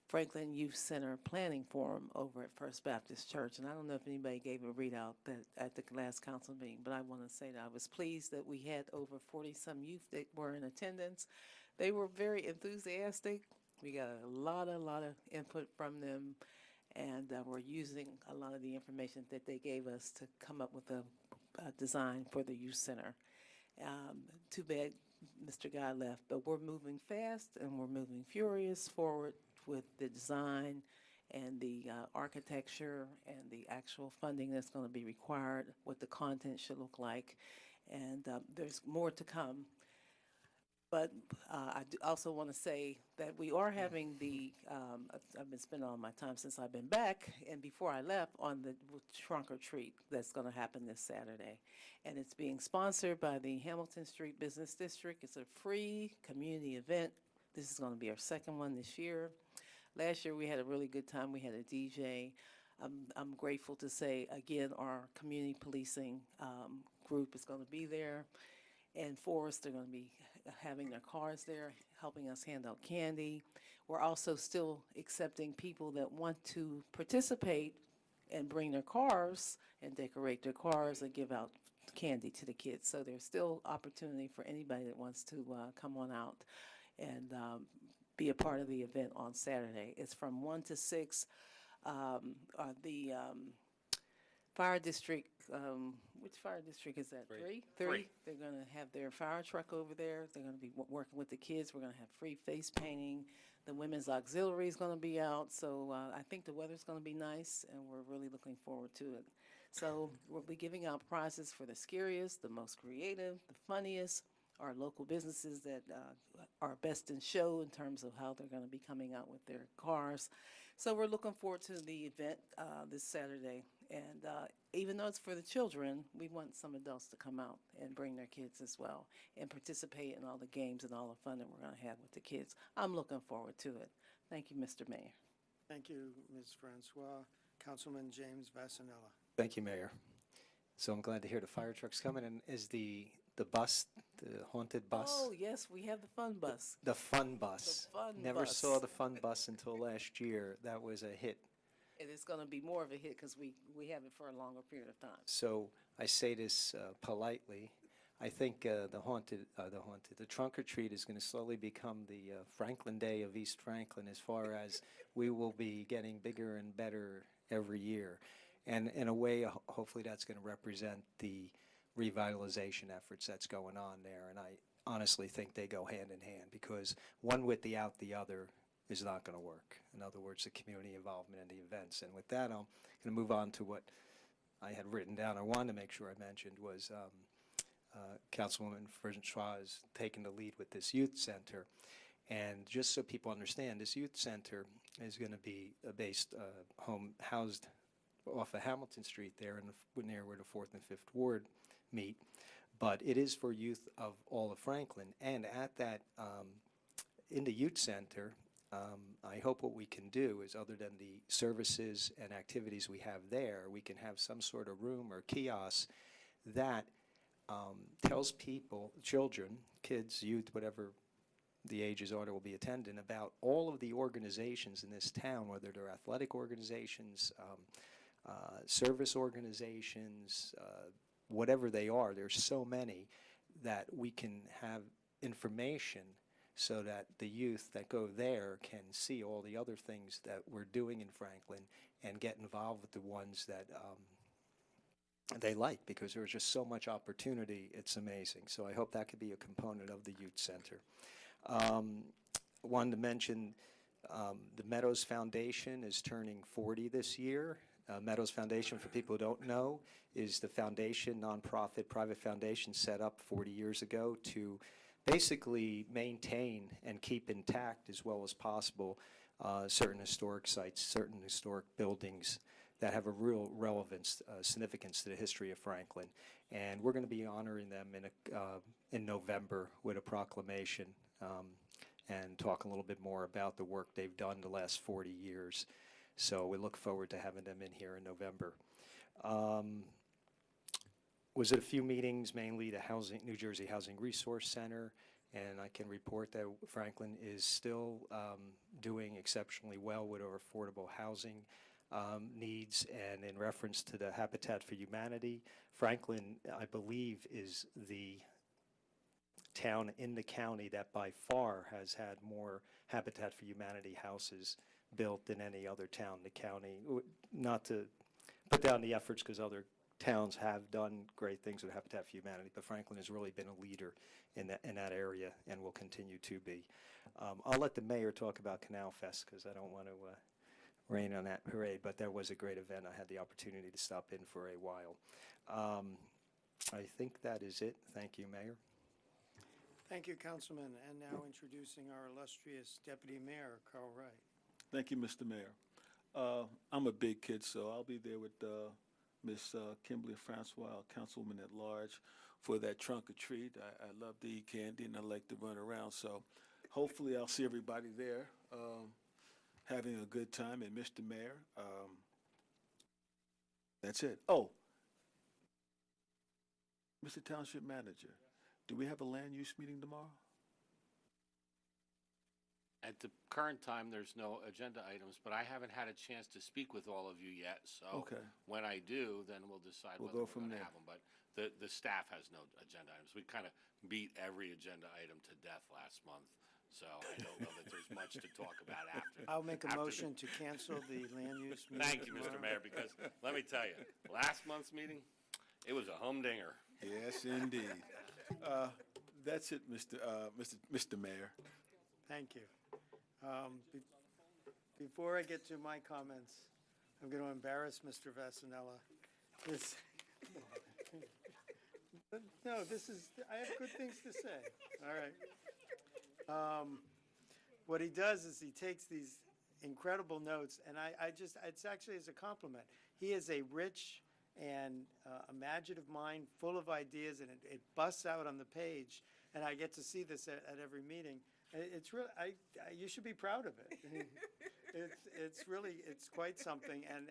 Franklin Youth Center Planning Forum over at First Baptist Church. And I don't know if anybody gave a readout at the last council meeting, but I want to say that I was pleased that we had over 40-some youth that were in attendance. They were very enthusiastic. We got a lot of input from them, and we're using a lot of the information that they gave us to come up with a design for the youth center. Too bad Mr. Guy left, but we're moving fast and we're moving furious forward with the design and the architecture and the actual funding that's going to be required, what the content should look like, and there's more to come. But I also want to say that we are having I've been spending all my time since I've been back, and before I left, on the trunk or treat that's going to happen this Saturday. And it's being sponsored by the Hamilton Street Business District. It's a free community event. This is going to be our second one this year. Last year we had a really good time. We had a DJ. I'm grateful to say, again, our community policing group is going to be there. And Forest, they're going to be having their cars there, helping us hand out candy. We're also still accepting people that want to participate and bring their cars and decorate their cars and give out candy to the kids. So there's still opportunity for anybody that wants to come on out and be a part of the event on Saturday. It's from 1 to 6. The fire district, which fire district is that? Three? They're going to have their fire truck over there. They're going to be working with the kids. We're going to have free face painting. The women's auxiliary is going to be out. So I think the weather's going to be nice, and we're really looking forward to it. So we'll be giving out prizes for the scariest, the most creative, the funniest, our local businesses that are best in show in terms of how they're going to be coming out with their cars. So we're looking forward to the event this Saturday. And even though it's for the children, we want some adults to come out and bring their kids as well and participate in all the games and all the fun that we're going to have with the kids. I'm looking forward to it. Thank you, Mr. Mayor. Thank you, Ms. Francois. Councilman James Vassanella. Thank you, Mayor. So I'm glad to hear the fire truck's coming. And is the bus, the haunted bus? Oh, yes, we have the fun bus. The fun bus. The fun Never bus. saw the fun bus until last year. That was a hit. And it's going to be more of a hit because we have it for a longer period of time. So I say this politely. I think the trunk or treat is going to slowly become the Franklin Day of East Franklin, as far as we will be getting bigger and better every year. And in a way, hopefully that's going to represent the revitalization efforts that's going on there. And I honestly think they go hand in hand, because one without the other is not going to work. In other words, the community involvement in the events. And with that, I'm going to move on to what I had written down, I wanted to make sure I mentioned, was Councilwoman Francois is taking the lead with this youth center. And just so people understand, this youth center is going to be housed off of Hamilton Street there, near where the 4th and 5th Ward meet. But it is for youth of all of Franklin. And at that, in the youth center, I hope what we can do is, other than the services and activities we have there, we can have some sort of room or kiosk that tells people, children, kids, youth, whatever the ages are that will be attending, about all of the organizations in this town, whether they're athletic organizations, service organizations, whatever they are. There's so many that we can have information so that the youth that go there can see all the other things that we're doing in Franklin and get involved with the ones that they like, because there's just so much opportunity. It's amazing. So I hope that could be a component of the youth center. Wanted to mention the Meadows Foundation is turning 40 this year. Meadows Foundation, for people who don't know, is the foundation, nonprofit, private foundation set up 40 years ago to basically maintain and keep intact as well as possible certain historic sites, certain historic buildings that have a real relevance, significance to the history of Franklin. And we're going to be honoring them in November with a proclamation and talk a little bit more about the work they've done the last 40 years. So we look forward to having them in here in November. Was at a few meetings, mainly the New Jersey Housing Resource Center, and I can report that Franklin is still doing exceptionally well with our affordable housing needs. And in reference to the Habitat for Humanity, Franklin, I believe, is the town in the county that by far has had more Habitat for Humanity houses built than any other town in the county. Not to put down the efforts, because other towns have done great things with Habitat for Humanity, but Franklin has really been a leader in that area and will continue to be. I'll let the mayor talk about Canal Fest, because I don't want to rain on that parade, but that was a great event. I had the opportunity to stop in for a while. I think that is it. Thank you, Mayor. Thank you, Councilman. And now introducing our illustrious Deputy Mayor, Carl Wright. Thank you, Mr. Mayor. I'm a big kid, so I'll be there with Miss Kimberly Francois, Councilwoman at Large, for that trunk or treat. I love to eat candy and I like to run around, so hopefully I'll see everybody there having a good time. And Mr. Mayor, that's it. Oh, Mr. Township Manager, do we have a land use meeting tomorrow? At the current time, there's no agenda items, but I haven't had a chance to speak with all of you yet, so Okay. when I do, then we'll decide We'll whether go we're from going to there. have them. But the staff has no agenda items. We kind of beat every agenda item to death last month, so I don't know that there's much to talk about after. I'll make a after motion to cancel the land use meeting. Thank you, Mr. tomorrow. Mayor, because let me tell you, last month's meeting, it was a humdinger. Yes, indeed. That's it, Mr. Mayor. Thank you. Before I get to my comments, I'm going to embarrass Mr. Vasanella. No, I have good things to say. All right. What he does is he takes these incredible notes, and it's actually as a compliment. He is a rich and imaginative mind, full of ideas, and it busts out on the page, and I get to see this at every meeting. It's really, you should be proud of it. It's quite something, and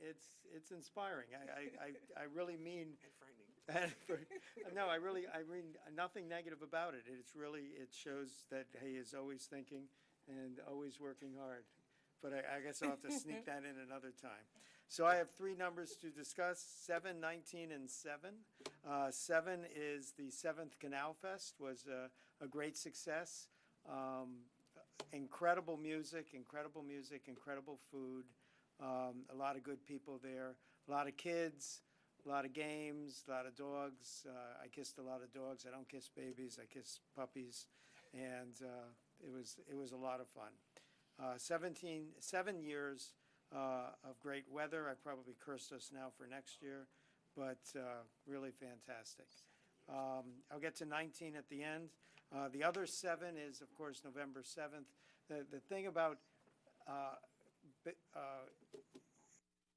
it's inspiring. I really mean. And frightening. No, I mean nothing negative about it. It shows that he is always thinking and always working hard. But I guess I'll have to sneak that in another time. So I have three numbers to discuss: 7, 19, and 7. 7 is the 7th Canal Fest. Was a great success. Incredible music, incredible food, a lot of good people there, a lot of kids, A lot of games, a lot of dogs. I kissed a lot of dogs. I don't kiss babies. I kiss puppies, and it was a lot of fun. 7 years of great weather. I probably cursed us now for next year, but really fantastic. I'll get to 19 at the end. The other 7 is, of course, November 7th. The thing about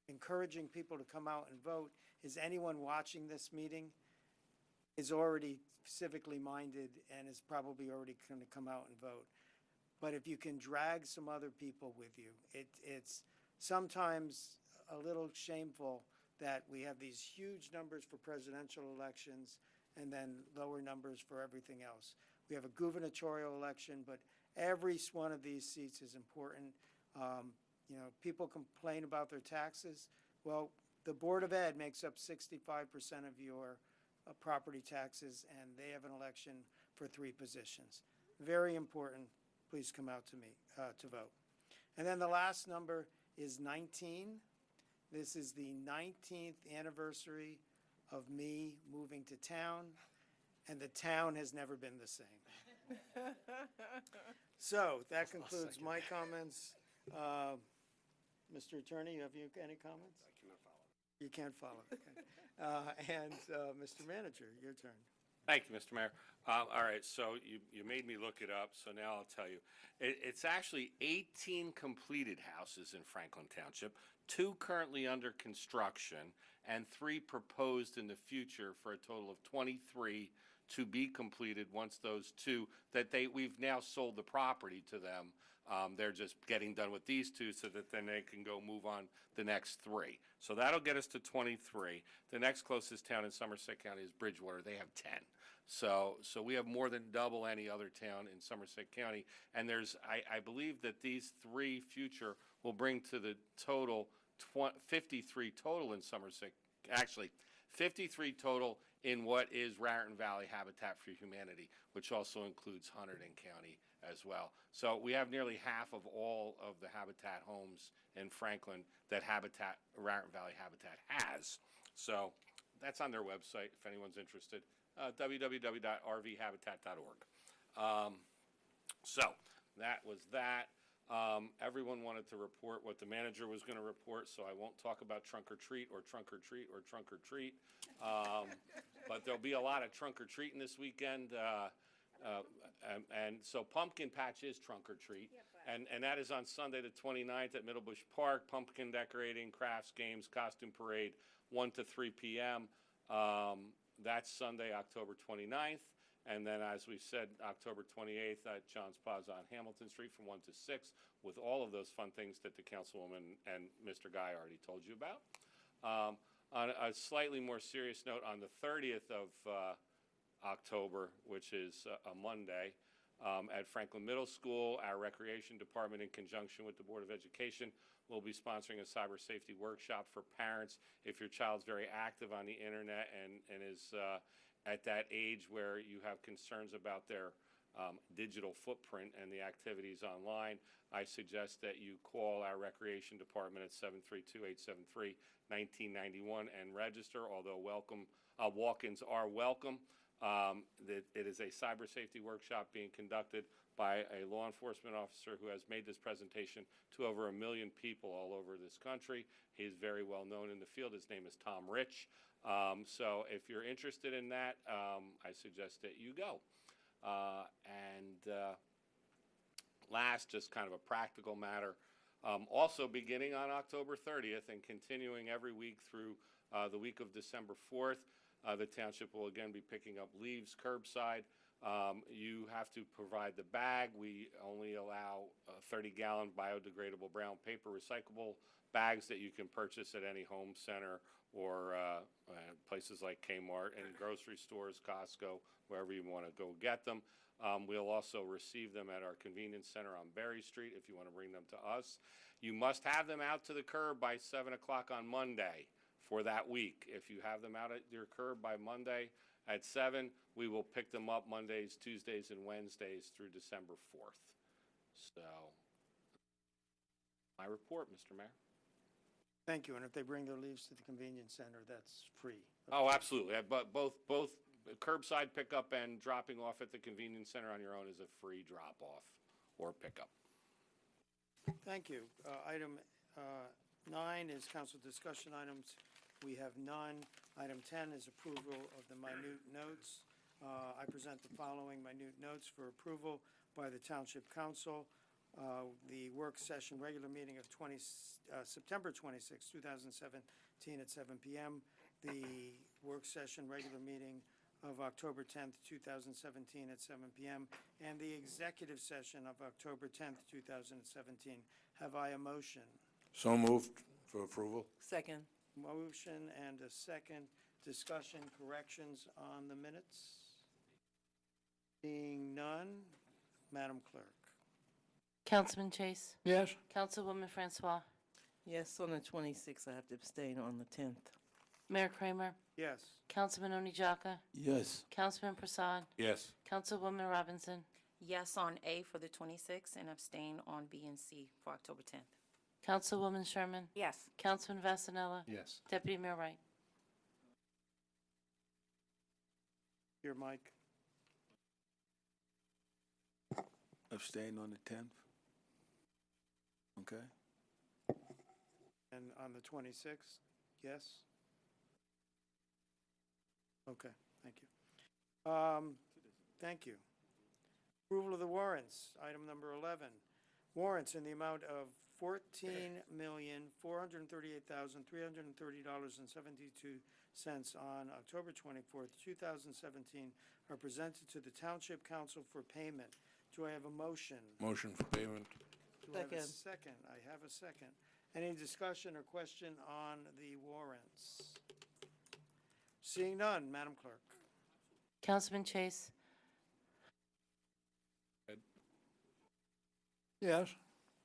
encouraging people to come out and vote is anyone watching this meeting is already civically minded and is probably already going to come out and vote. But if you can drag some other people with you, it's sometimes a little shameful that we have these huge numbers for presidential elections and then lower numbers for everything else. We have a gubernatorial election, but every one of these seats is important. You know, people complain about their taxes. Well, the Board of Ed makes up 65% of your property taxes, and they have an election for 3 positions. Very important. Please come out to me to vote. And then the last number is 19. This is the 19th anniversary of me moving to town, and the town has never been the same. So that concludes my comments. Mr. Attorney, you have any comments? I cannot follow. You can't follow. Okay. And Mr. Manager, your turn. Thank you, Mr. Mayor. All right, so you made me look it up, so now I'll tell you. It's actually 18 completed houses in Franklin Township, 2 currently under construction, and 3 proposed in the future for a total of 23 to be completed once those 2 we've now sold the property to them. They're just getting done with these 2 so that then they can go move on the next 3. So that'll get us to 23. The next closest town in Somerset County is Bridgewater. They have 10. So we have more than double any other town in Somerset County. And I believe that these 3 future will bring to the total 53 total in Somerset. Actually, 53 total in what is Raritan Valley Habitat for Humanity, which also includes Hunterdon County as well. So we have nearly half of all of the Habitat homes in Franklin that Raritan Valley Habitat has. So that's on their website if anyone's interested, www.rvhabitat.org. So that was that. Everyone wanted to report what the manager was going to report, so I won't talk about trunk or treat or trunk or treat or trunk or treat. But there'll be a lot of trunk or treating this weekend. And so Pumpkin Patch is trunk or treat, and that is on Sunday the 29th at Middlebush Park. Pumpkin decorating, crafts, games, costume parade, 1 to 3 p.m. That's Sunday, October 29th. And then, as we said, October 28th at John's Plaza on Hamilton Street from 1 to 6, with all of those fun things that the Councilwoman and Mr. Guy already told you about. On a slightly more serious note, on the 30th of October, which is a Monday, at Franklin Middle School, our Recreation Department, in conjunction with the Board of Education, will be sponsoring a cyber safety workshop for parents. If your child's very active on the internet and is at that age where you have concerns about their digital footprint and the activities online, I suggest that you call our Recreation Department at 732-873-1991 and register, although walk-ins are welcome. It is a cyber safety workshop being conducted by a law enforcement officer who has made this presentation to over 1 million people all over this country. He is very well known in the field. His name is Tom Rich. So if you're interested in that, I suggest that you go. Last, just kind of a practical matter, also beginning on October 30th and continuing every week through the week of December 4th, the township will again be picking up leaves curbside. You have to provide the bag. We only allow 30-gallon biodegradable brown paper recyclable bags that you can purchase at any home center or places like Kmart and grocery stores, Costco, wherever you want to go get them. We'll also receive them at our convenience center on Berry Street if you want to bring them to us. You must have them out to the curb by 7 o'clock on Monday for that week. If you have them out at your curb by Monday at 7, we will pick them up Mondays, Tuesdays, and Wednesdays through December 4th. So, my report, Mr. Mayor. Thank you, and if they bring their leaves to the convenience center, that's free. Oh, absolutely. But both curbside pickup and dropping off at the convenience center on your own is a free drop-off or pickup. Thank you. Item 9 is council discussion items. We have none. Item 10 is approval of the minute notes. I present the following minute notes for approval by the Township Council. The work session regular meeting of September 26, 2017 at 7 p.m. The work session regular meeting of October 10th, 2017 at 7 p.m. and the executive session of October 10th, 2017. Have I a motion? So moved for approval. Second. Motion and a second. Discussion, corrections on the minutes? Seeing none, Madam Clerk. Councilman Chase. Yes. Councilwoman Francois. Yes, on the 26th, I have to abstain on the 10th. Mayor Kramer. Yes. Councilman Oni Jaka. Yes. Councilman Prasad. Yes. Councilwoman Robinson. Yes on A for the 26th and abstain on B and C for October 10th. Councilwoman Sherman. Yes. Councilman Vasanella. Yes. Deputy Mayor Wright. Your mic. Abstain on the 10th. Okay. And on the 26th, yes? Okay, thank you. Thank you. Approval of the warrants, item number 11. Warrants in the amount of $14,438,330.72 on October 24th, 2017 are presented to the Township Council for payment. Do I have a motion? Motion for payment. Do I have a second? I have a second. Any discussion or question on the warrants? Seeing none, Madam Clerk. Councilman Chase. Yes.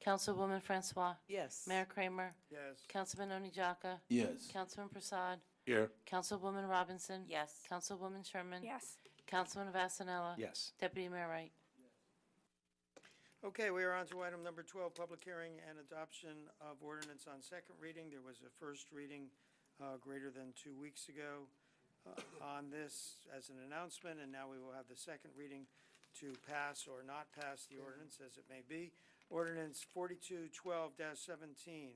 Councilwoman Francois. Yes. Mayor Kramer. Yes. Councilman Oni Jaka. Yes. Councilman Prasad. Here. Councilwoman Robinson. Yes. Councilwoman Sherman. Yes. Councilman Vasanella. Yes. Deputy Mayor Wright. Okay, we are on to item number 12, public hearing and adoption of ordinance on second reading. There was a first reading greater than 2 weeks ago on this as an announcement, and now we will have the second reading to pass or not pass the ordinance as it may be. Ordinance 4212-17,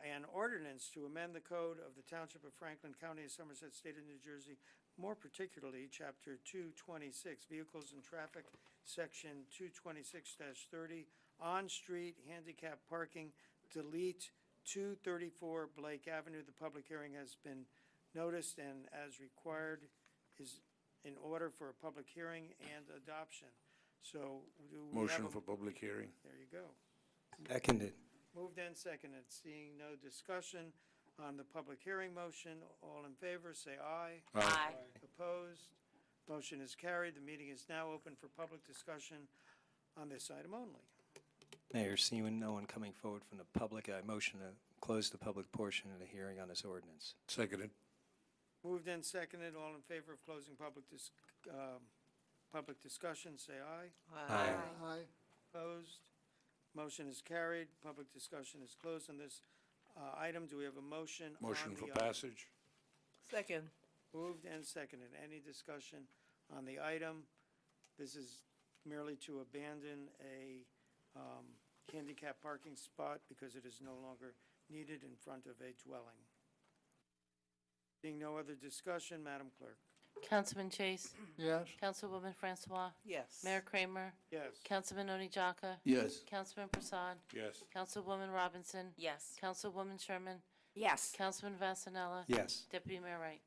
an ordinance to amend the code of the Township of Franklin, County of Somerset, State of New Jersey, more particularly Chapter 226, Vehicles and Traffic, Section 226-30, on-street handicap parking, delete 234 Blake Avenue. The public hearing has been noticed and as required is in order for a public hearing and adoption. So do we have Motion a- for public hearing. There you go. Seconded. Moved and seconded. Seeing no discussion on the public hearing motion, all in favor, say aye. Aye. Opposed? Motion is carried. The meeting is now open for public discussion on this item only. Mayor, seeing no one coming forward from the public, I motion to close the public portion of the hearing on this ordinance. Seconded. Moved and seconded. All in favor of closing public discussion, say aye. Aye. Aye. Opposed? Motion is carried. Public discussion is closed on this item. Do we have a motion on Motion the for item? passage. Second. Moved and seconded. Any discussion on the item? This is merely to abandon a handicap parking spot because it is no longer needed in front of a dwelling. Seeing no other discussion, Madam Clerk. Councilman Chase. Yes. Councilwoman Francois. Yes. Mayor Kramer. Yes. Councilman Oni Jaka. Yes. Councilman Prasad. Yes. Councilwoman Robinson. Yes. Councilwoman Sherman. Yes. Councilman Vasanella. Yes. Deputy Mayor Wright.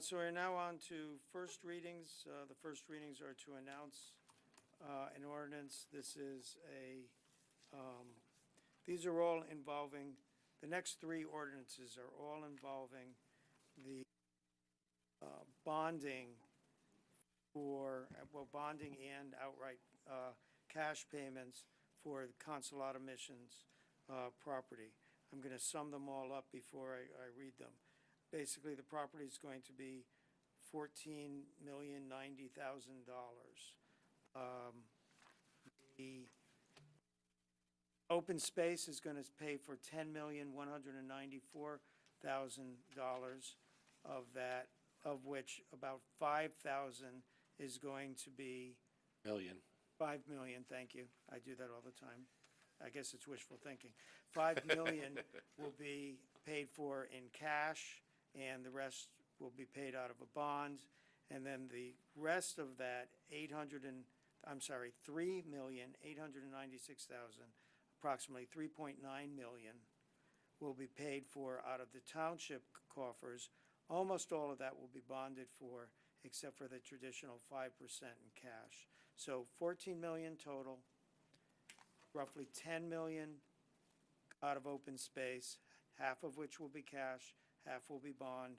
So we're now on to first readings. The first readings are to announce an ordinance. These are all involving, the next three ordinances are all involving the bonding bonding and outright cash payments for the Consulata Missions property. I'm going to sum them all up before I read them. Basically, the property is going to be $14,090,000. Open space is going to pay for $10,194,000 of that, of which about 5,000 is going to be, Million. 5 million, thank you. I do that all the time. I guess it's wishful thinking. 5 million will be paid for in cash, and the rest will be paid out of a bond. And then the rest of that, 3,896,000, approximately 3.9 million, will be paid for out of the township coffers. Almost all of that will be bonded for, except for the traditional 5% in cash. So 14 million total, roughly 10 million out of open space, half of which will be cash, half will be bond,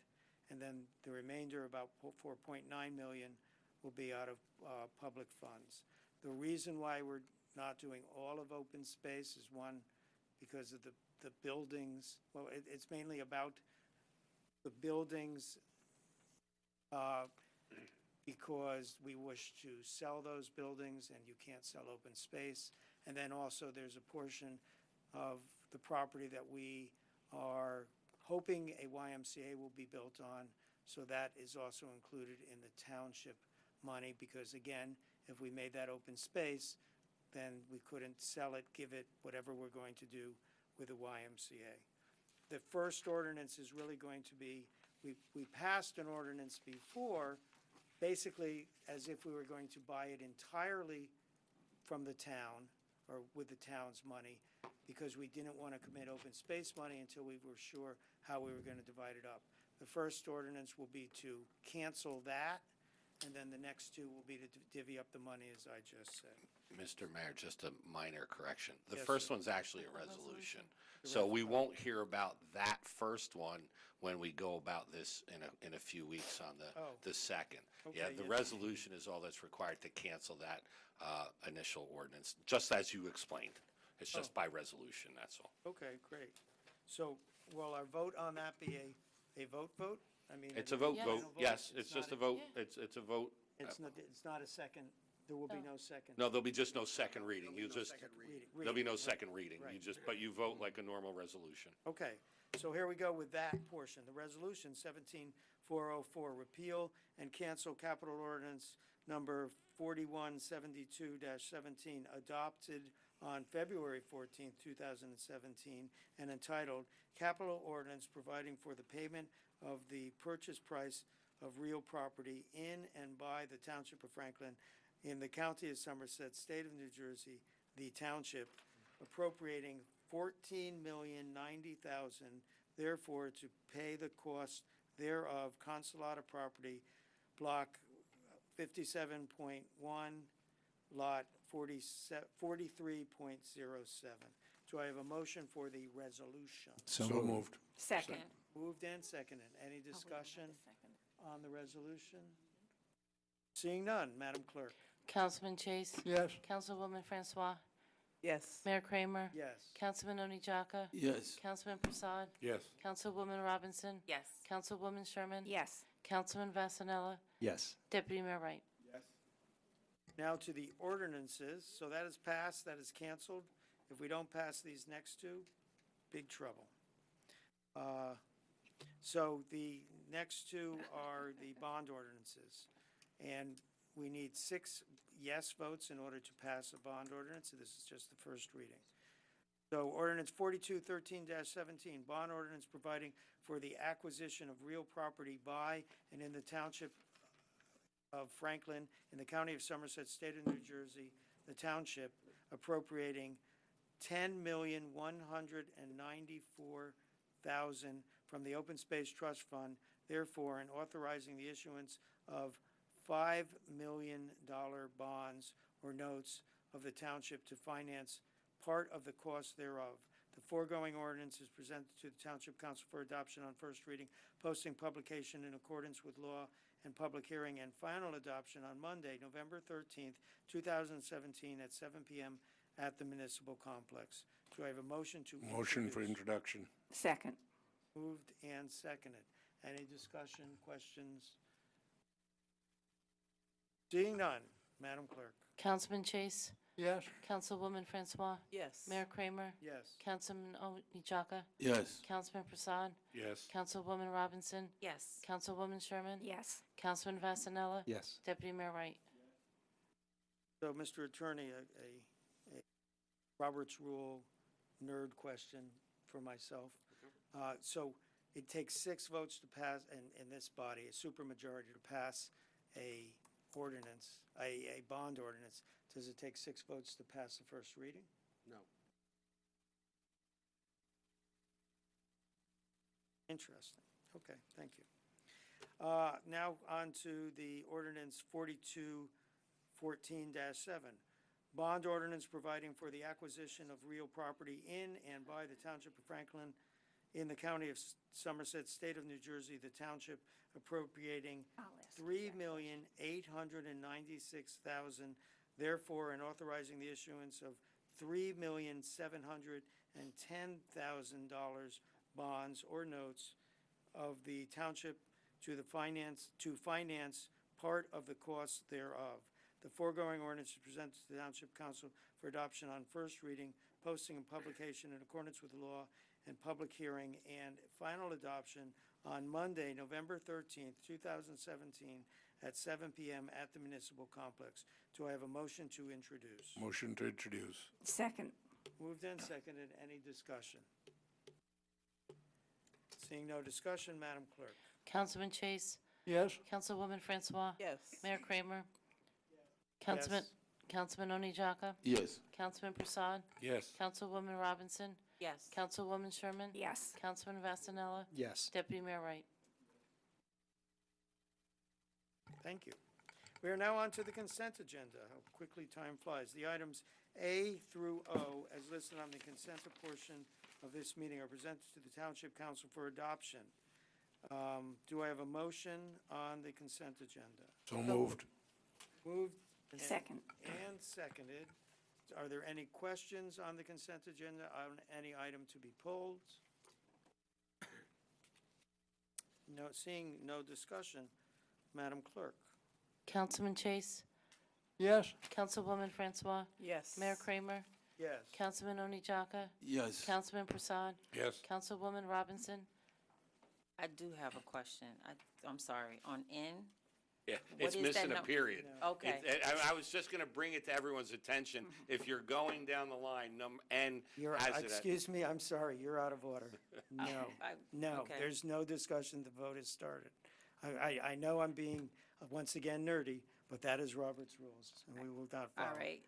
and then the remainder, about 4.9 million, will be out of public funds. The reason why we're not doing all of open space is, one, because of the buildings. Well, it's mainly about the buildings because we wish to sell those buildings and you can't sell open space. And then also there's a portion of the property that we are hoping a YMCA will be built on. So that is also included in the township money because, again, if we made that open space, then we couldn't sell it, give it whatever we're going to do with the YMCA. The first ordinance is really going to be, we passed an ordinance before, basically as if we were going to buy it entirely from the town or with the town's money, because we didn't want to commit open space money until we were sure how we were going to divide it up. The first ordinance will be to cancel that, and then the next two will be to divvy up the money, as I just said. Mr. Mayor, just a minor correction. The Yes, first sir. one's actually a resolution. The So we won't hear about that first one when we go about this in a few weeks on Oh. the second. Okay, Yeah, the yes. resolution is all that's required to cancel that initial ordinance, just as you explained. It's just by resolution, that's all. Okay, great. So will our vote on that be a vote? I mean, It's a vote, final vote, yes, it's just a not vote, it's a vote. It's not a second, there will be no second. No, there'll be just no second reading, you just, there'll be no Right, second reading, you right. just, but you vote like a normal resolution. Okay, so here we go with that portion. The resolution 17404, repeal and cancel capital ordinance number 4172-17, adopted on February 14, 2017, and entitled Capital Ordinance Providing for the Payment of the Purchase Price of Real Property in and by the Township of Franklin in the County of Somerset, State of New Jersey, the Township, appropriating $14,090,000, therefore to pay the cost thereof, Consolata property, block 57.1, lot 43.07. Do I have a motion for the resolution? So moved. Second. Moved and seconded. Any discussion on the resolution? Seeing none, Madam Clerk. Councilman Chase? Yes. Councilwoman Francois? Yes. Mayor Kramer? Yes. Councilman Onijaka? Yes. Councilman Prasad? Yes. Councilwoman Robinson? Yes. Councilwoman Sherman? Yes. Councilman Vasanella? Yes. Deputy Mayor Wright? Now to the ordinances. So that is passed, that is canceled. If we don't pass these next two, big trouble. So the next two are the bond ordinances. And we need 6 yes votes in order to pass a bond ordinance. This is just the first reading. So ordinance 4213-17, bond ordinance providing for the acquisition of real property by and in the Township of Franklin in the County of Somerset, State of New Jersey, the Township appropriating $10,194,000 from the Open Space Trust Fund, therefore, and authorizing the issuance of $5 million bonds or notes of the Township to finance part of the cost thereof. The foregoing ordinance is presented to the Township Council for adoption on first reading, posting publication in accordance with law, and public hearing and final adoption on Monday, November 13th, 2017 at 7 p.m. at the Municipal Complex. Do I have a motion to Motion for introduce? introduction. Second. Moved and seconded. Any discussion, questions? Seeing none, Madam Clerk. Councilman Chase? Yes. Councilwoman Francois? Yes. Mayor Kramer? Yes. Councilman Onijaka? Yes. Councilman Prasad? Yes. Councilwoman Robinson? Yes. Councilwoman Sherman? Yes. Councilman Vasanella? Yes. Deputy Mayor Wright? So, Mr. Attorney, a Robert's Rule nerd question for myself. So it takes 6 votes to pass, in this body, a supermajority to pass a ordinance, a bond ordinance. Does it take 6 votes to pass the first reading? No. Interesting. Okay, thank you. Now on to the ordinance 4214-7. Bond ordinance providing for the acquisition of real property in and by the Township of Franklin in the County of Somerset, State of New Jersey, the Township appropriating $3,896,000, therefore, and authorizing the issuance of $3,710,000 bonds or notes of the Township to finance part of the costs thereof. The foregoing ordinance is presented to the Township Council for adoption on first reading, posting and publication in accordance with the law, and public hearing and final adoption on Monday, November 13th, 2017, at 7 p.m. at the Municipal Complex. Do I have a motion to introduce? Motion to introduce. Second. Moved and seconded. Any discussion? Seeing no discussion, Madam Clerk. Councilman Chase? Yes. Councilwoman Francois? Yes. Mayor Kramer? Councilman Onijaka? Yes. Councilman Prasad? Yes. Councilwoman Robinson? Yes. Councilwoman Sherman? Yes. Councilman Vasanella? Yes. Deputy Mayor Wright? Thank you. We are now on to the consent agenda. How quickly time flies. The items A through O, as listed on the consent portion of this meeting, are presented to the Township Council for adoption. Do I have a motion on the consent agenda? So moved. Moved. Second. And seconded. Are there any questions on the consent agenda, on any item to be pulled? No, seeing no discussion, Madam Clerk. Councilman Chase? Yes. Councilwoman Francois? Yes. Mayor Kramer? Yes. Councilman Onijaka? Yes. Councilman Prasad? Yes. Councilwoman Robinson? I do have a question. I'm sorry. On N? Yeah, What it's is missing that a period. Okay. I was just going to bring it to everyone's attention. If you're going down the line, N has it. Excuse me, I'm sorry, you're out of order. No, no, okay. there's no discussion, the vote has started. I know I'm being, once again, nerdy, but that is Robert's rules, and we will not follow. All right.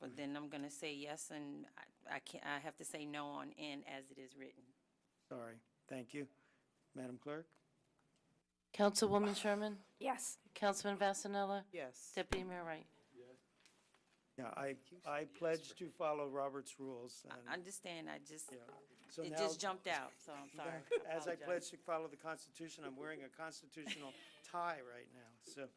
But then I'm going to say yes, and I have to say no on N as it is written. Sorry, thank you. Madam Clerk? Councilwoman Sherman? Yes. Councilman Vasanella? Yes. Deputy Mayor Wright? Yeah, I pledge to follow Robert's rules. I and, understand. so It now- just jumped out, so I'm sorry. As I Apologize. pledge to follow the Constitution, I'm wearing a constitutional tie right now. So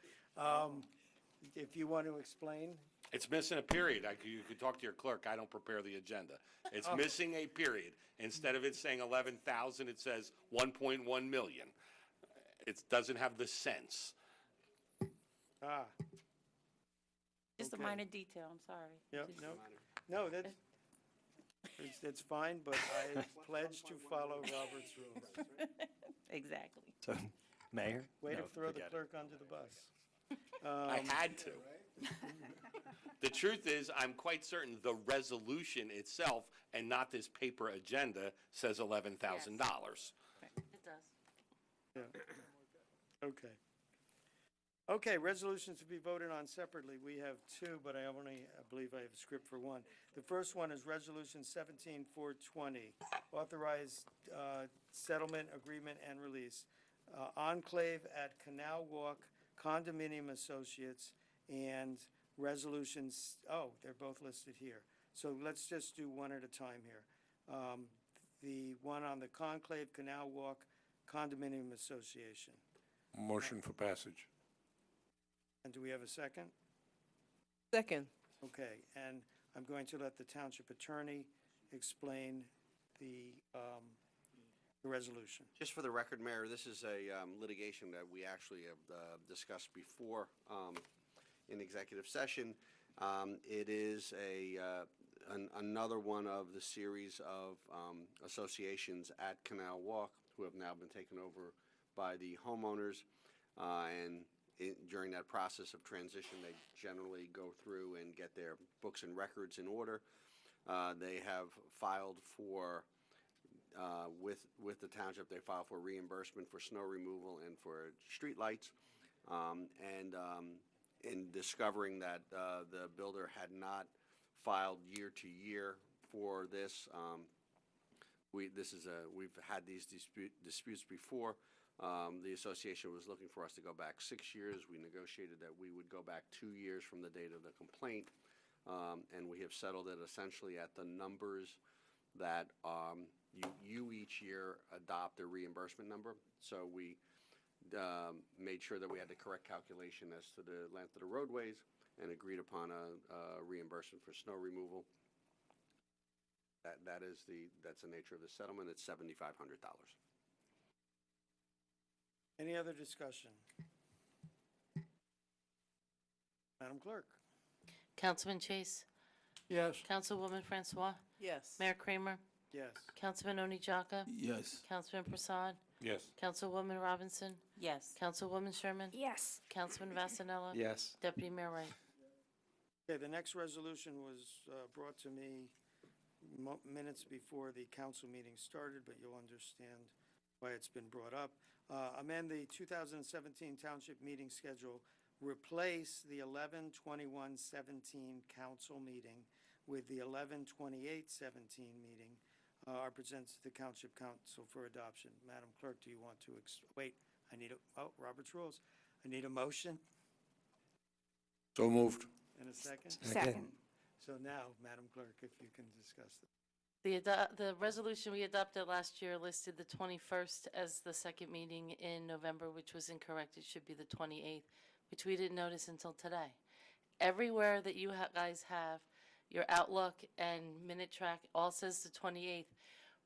if you want to explain. It's missing a period. You could talk to your clerk. I don't prepare the agenda. It's missing a period. Instead of it saying 11,000, it says 1.1 million. It doesn't have the sense. Just a Okay. minor detail, I'm sorry. Yeah, Just- no, it's fine, but I pledge to follow Robert's rules. Exactly. So, Mayor? Way to No, throw the forget it. clerk under the bus. I had to. The truth is, I'm quite certain the resolution itself and not this paper agenda says $11,000. It does. Yeah. Okay. Okay, resolutions to be voted on separately. We have 2, but I believe I have a script for 1. The first one is Resolution 17420, authorized settlement agreement and release. Enclave at Canal Walk Condominium Associates and resolutions, they're both listed here. So let's just do one at a time here. The one on the Conclave Canal Walk Condominium Association. Motion for passage. And do we have a second? Second. Okay, and I'm going to let the township attorney explain the resolution. Just for the record, Mayor, this is a litigation that we actually have discussed before in executive session. It is another one of the series of associations at Canal Walk who have now been taken over by the homeowners. During that process of transition, they generally go through and get their books and records in order. They have filed for, with the township, they filed for reimbursement for snow removal and for street lights. In discovering that the builder had not filed year to year for this, we've had these disputes before. The association was looking for us to go back 6 years. We negotiated that we would go back 2 years from the date of the complaint, and we have settled it essentially at the numbers that you each year adopt a reimbursement number. So we made sure that we had the correct calculation as to the length of the roadways and agreed upon a reimbursement for snow removal. That's the nature of the settlement. It's $7,500. Any other discussion? Madam Clerk? Councilman Chase? Yes. Councilwoman Francois? Yes. Mayor Kramer? Yes. Councilman Oni Jaka? Yes. Councilman Prasad? Yes. Councilwoman Robinson? Yes. Councilwoman Sherman? Yes. Councilman Vasanella? Yes. Deputy Mayor Wright? Okay, the next resolution was brought to me minutes before the council meeting started, but you'll understand why it's been brought up. Amend the 2017 Township meeting schedule, replace the 11/21/17 council meeting with the 11/28/17 meeting, are presented to the Township Council for adoption. Madam Clerk, do you want to, wait, Robert's Rules. I need a motion So moved. and a second. Second. So now, Madam Clerk, if you can discuss it. The resolution we adopted last year listed the 21st as the second meeting in November, which was incorrect. It should be the 28th, which we didn't notice until today. Everywhere that you guys have your Outlook and Minute Track all says the 28th,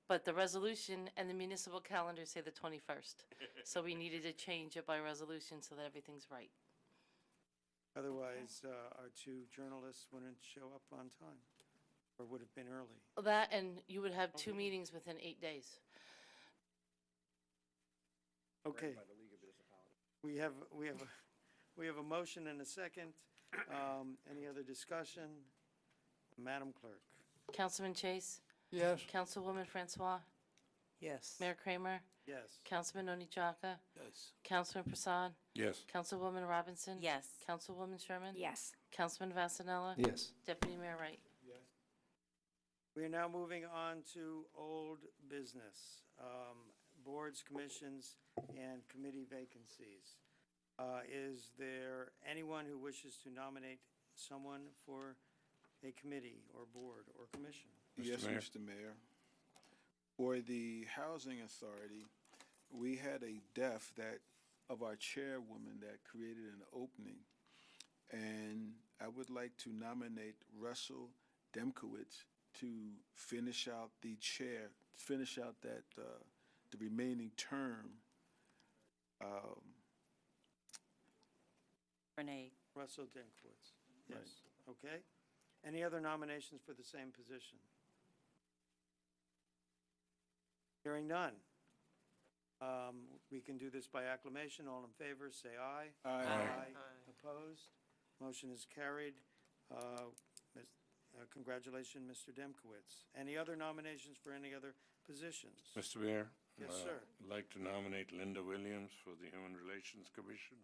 but the resolution and the municipal calendar say the 21st. So we needed to change it by resolution so that everything's right. Otherwise, our two journalists wouldn't show up on time, or would have been early. That, and you would have 2 meetings within 8 days. Okay. We have a motion and a second. Any other discussion? Madam Clerk? Councilman Chase? Yes. Councilwoman Francois? Yes. Mayor Kramer? Yes. Councilman Oni Jaka? Yes. Councilman Prasad? Yes. Councilwoman Robinson? Yes. Councilwoman Sherman? Yes. Councilman Vasanella? Yes. Deputy Mayor Wright? We are now moving on to old business, boards, commissions, and committee vacancies. Is there anyone who wishes to nominate someone for a committee or board or commission? Yes, Mayor. Mr. Mayor. For the Housing Authority, we had a death of our chairwoman that created an opening. And I would like to nominate Russell Demkowitz to finish out the remaining term. Renee. Russell Dinkowitz. Yes. Okay. Any other nominations for the same position? Hearing none. We can do this by acclamation. All in favor, say aye. Aye. Opposed? Motion is carried. Congratulations, Mr. Demkowitz. Any other nominations for any other positions? Mr. Mayor? Yes, sir. I'd like to nominate Linda Williams for the Human Relations Commission.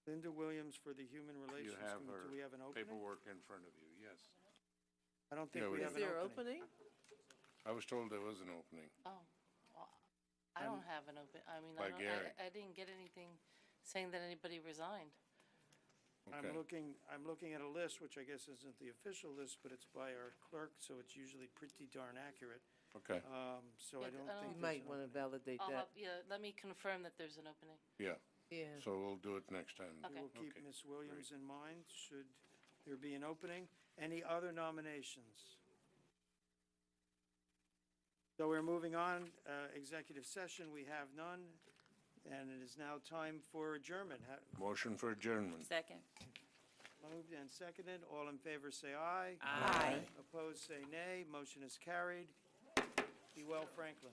Linda Williams for the Human You Relations have Committee. her Do we have an opening? paperwork in front of you, yes. I don't think Yeah, we we have do. an Is there opening. opening? I was told there was an opening. Oh, well, I don't have an open, I mean, By Gary. I didn't get anything saying that anybody resigned. Okay. I'm looking at a list, which I guess isn't the official list, but it's by our clerk, so it's usually pretty darn accurate. Okay. So I Yeah, don't I think You there's might an want to opening. validate I'll that. have, yeah, let me confirm that there's an opening. Yeah, Yeah. so we'll do it next time. Okay. We will keep Okay, Ms. Williams in mind, should there be an opening. Any other nominations? So we're moving on, executive session, we have none, and it is now time for adjournment. Motion for adjournment. Second. Moved and seconded. All in favor, say aye. Aye. Opposed, say nay. Motion is carried. Be well, Franklin.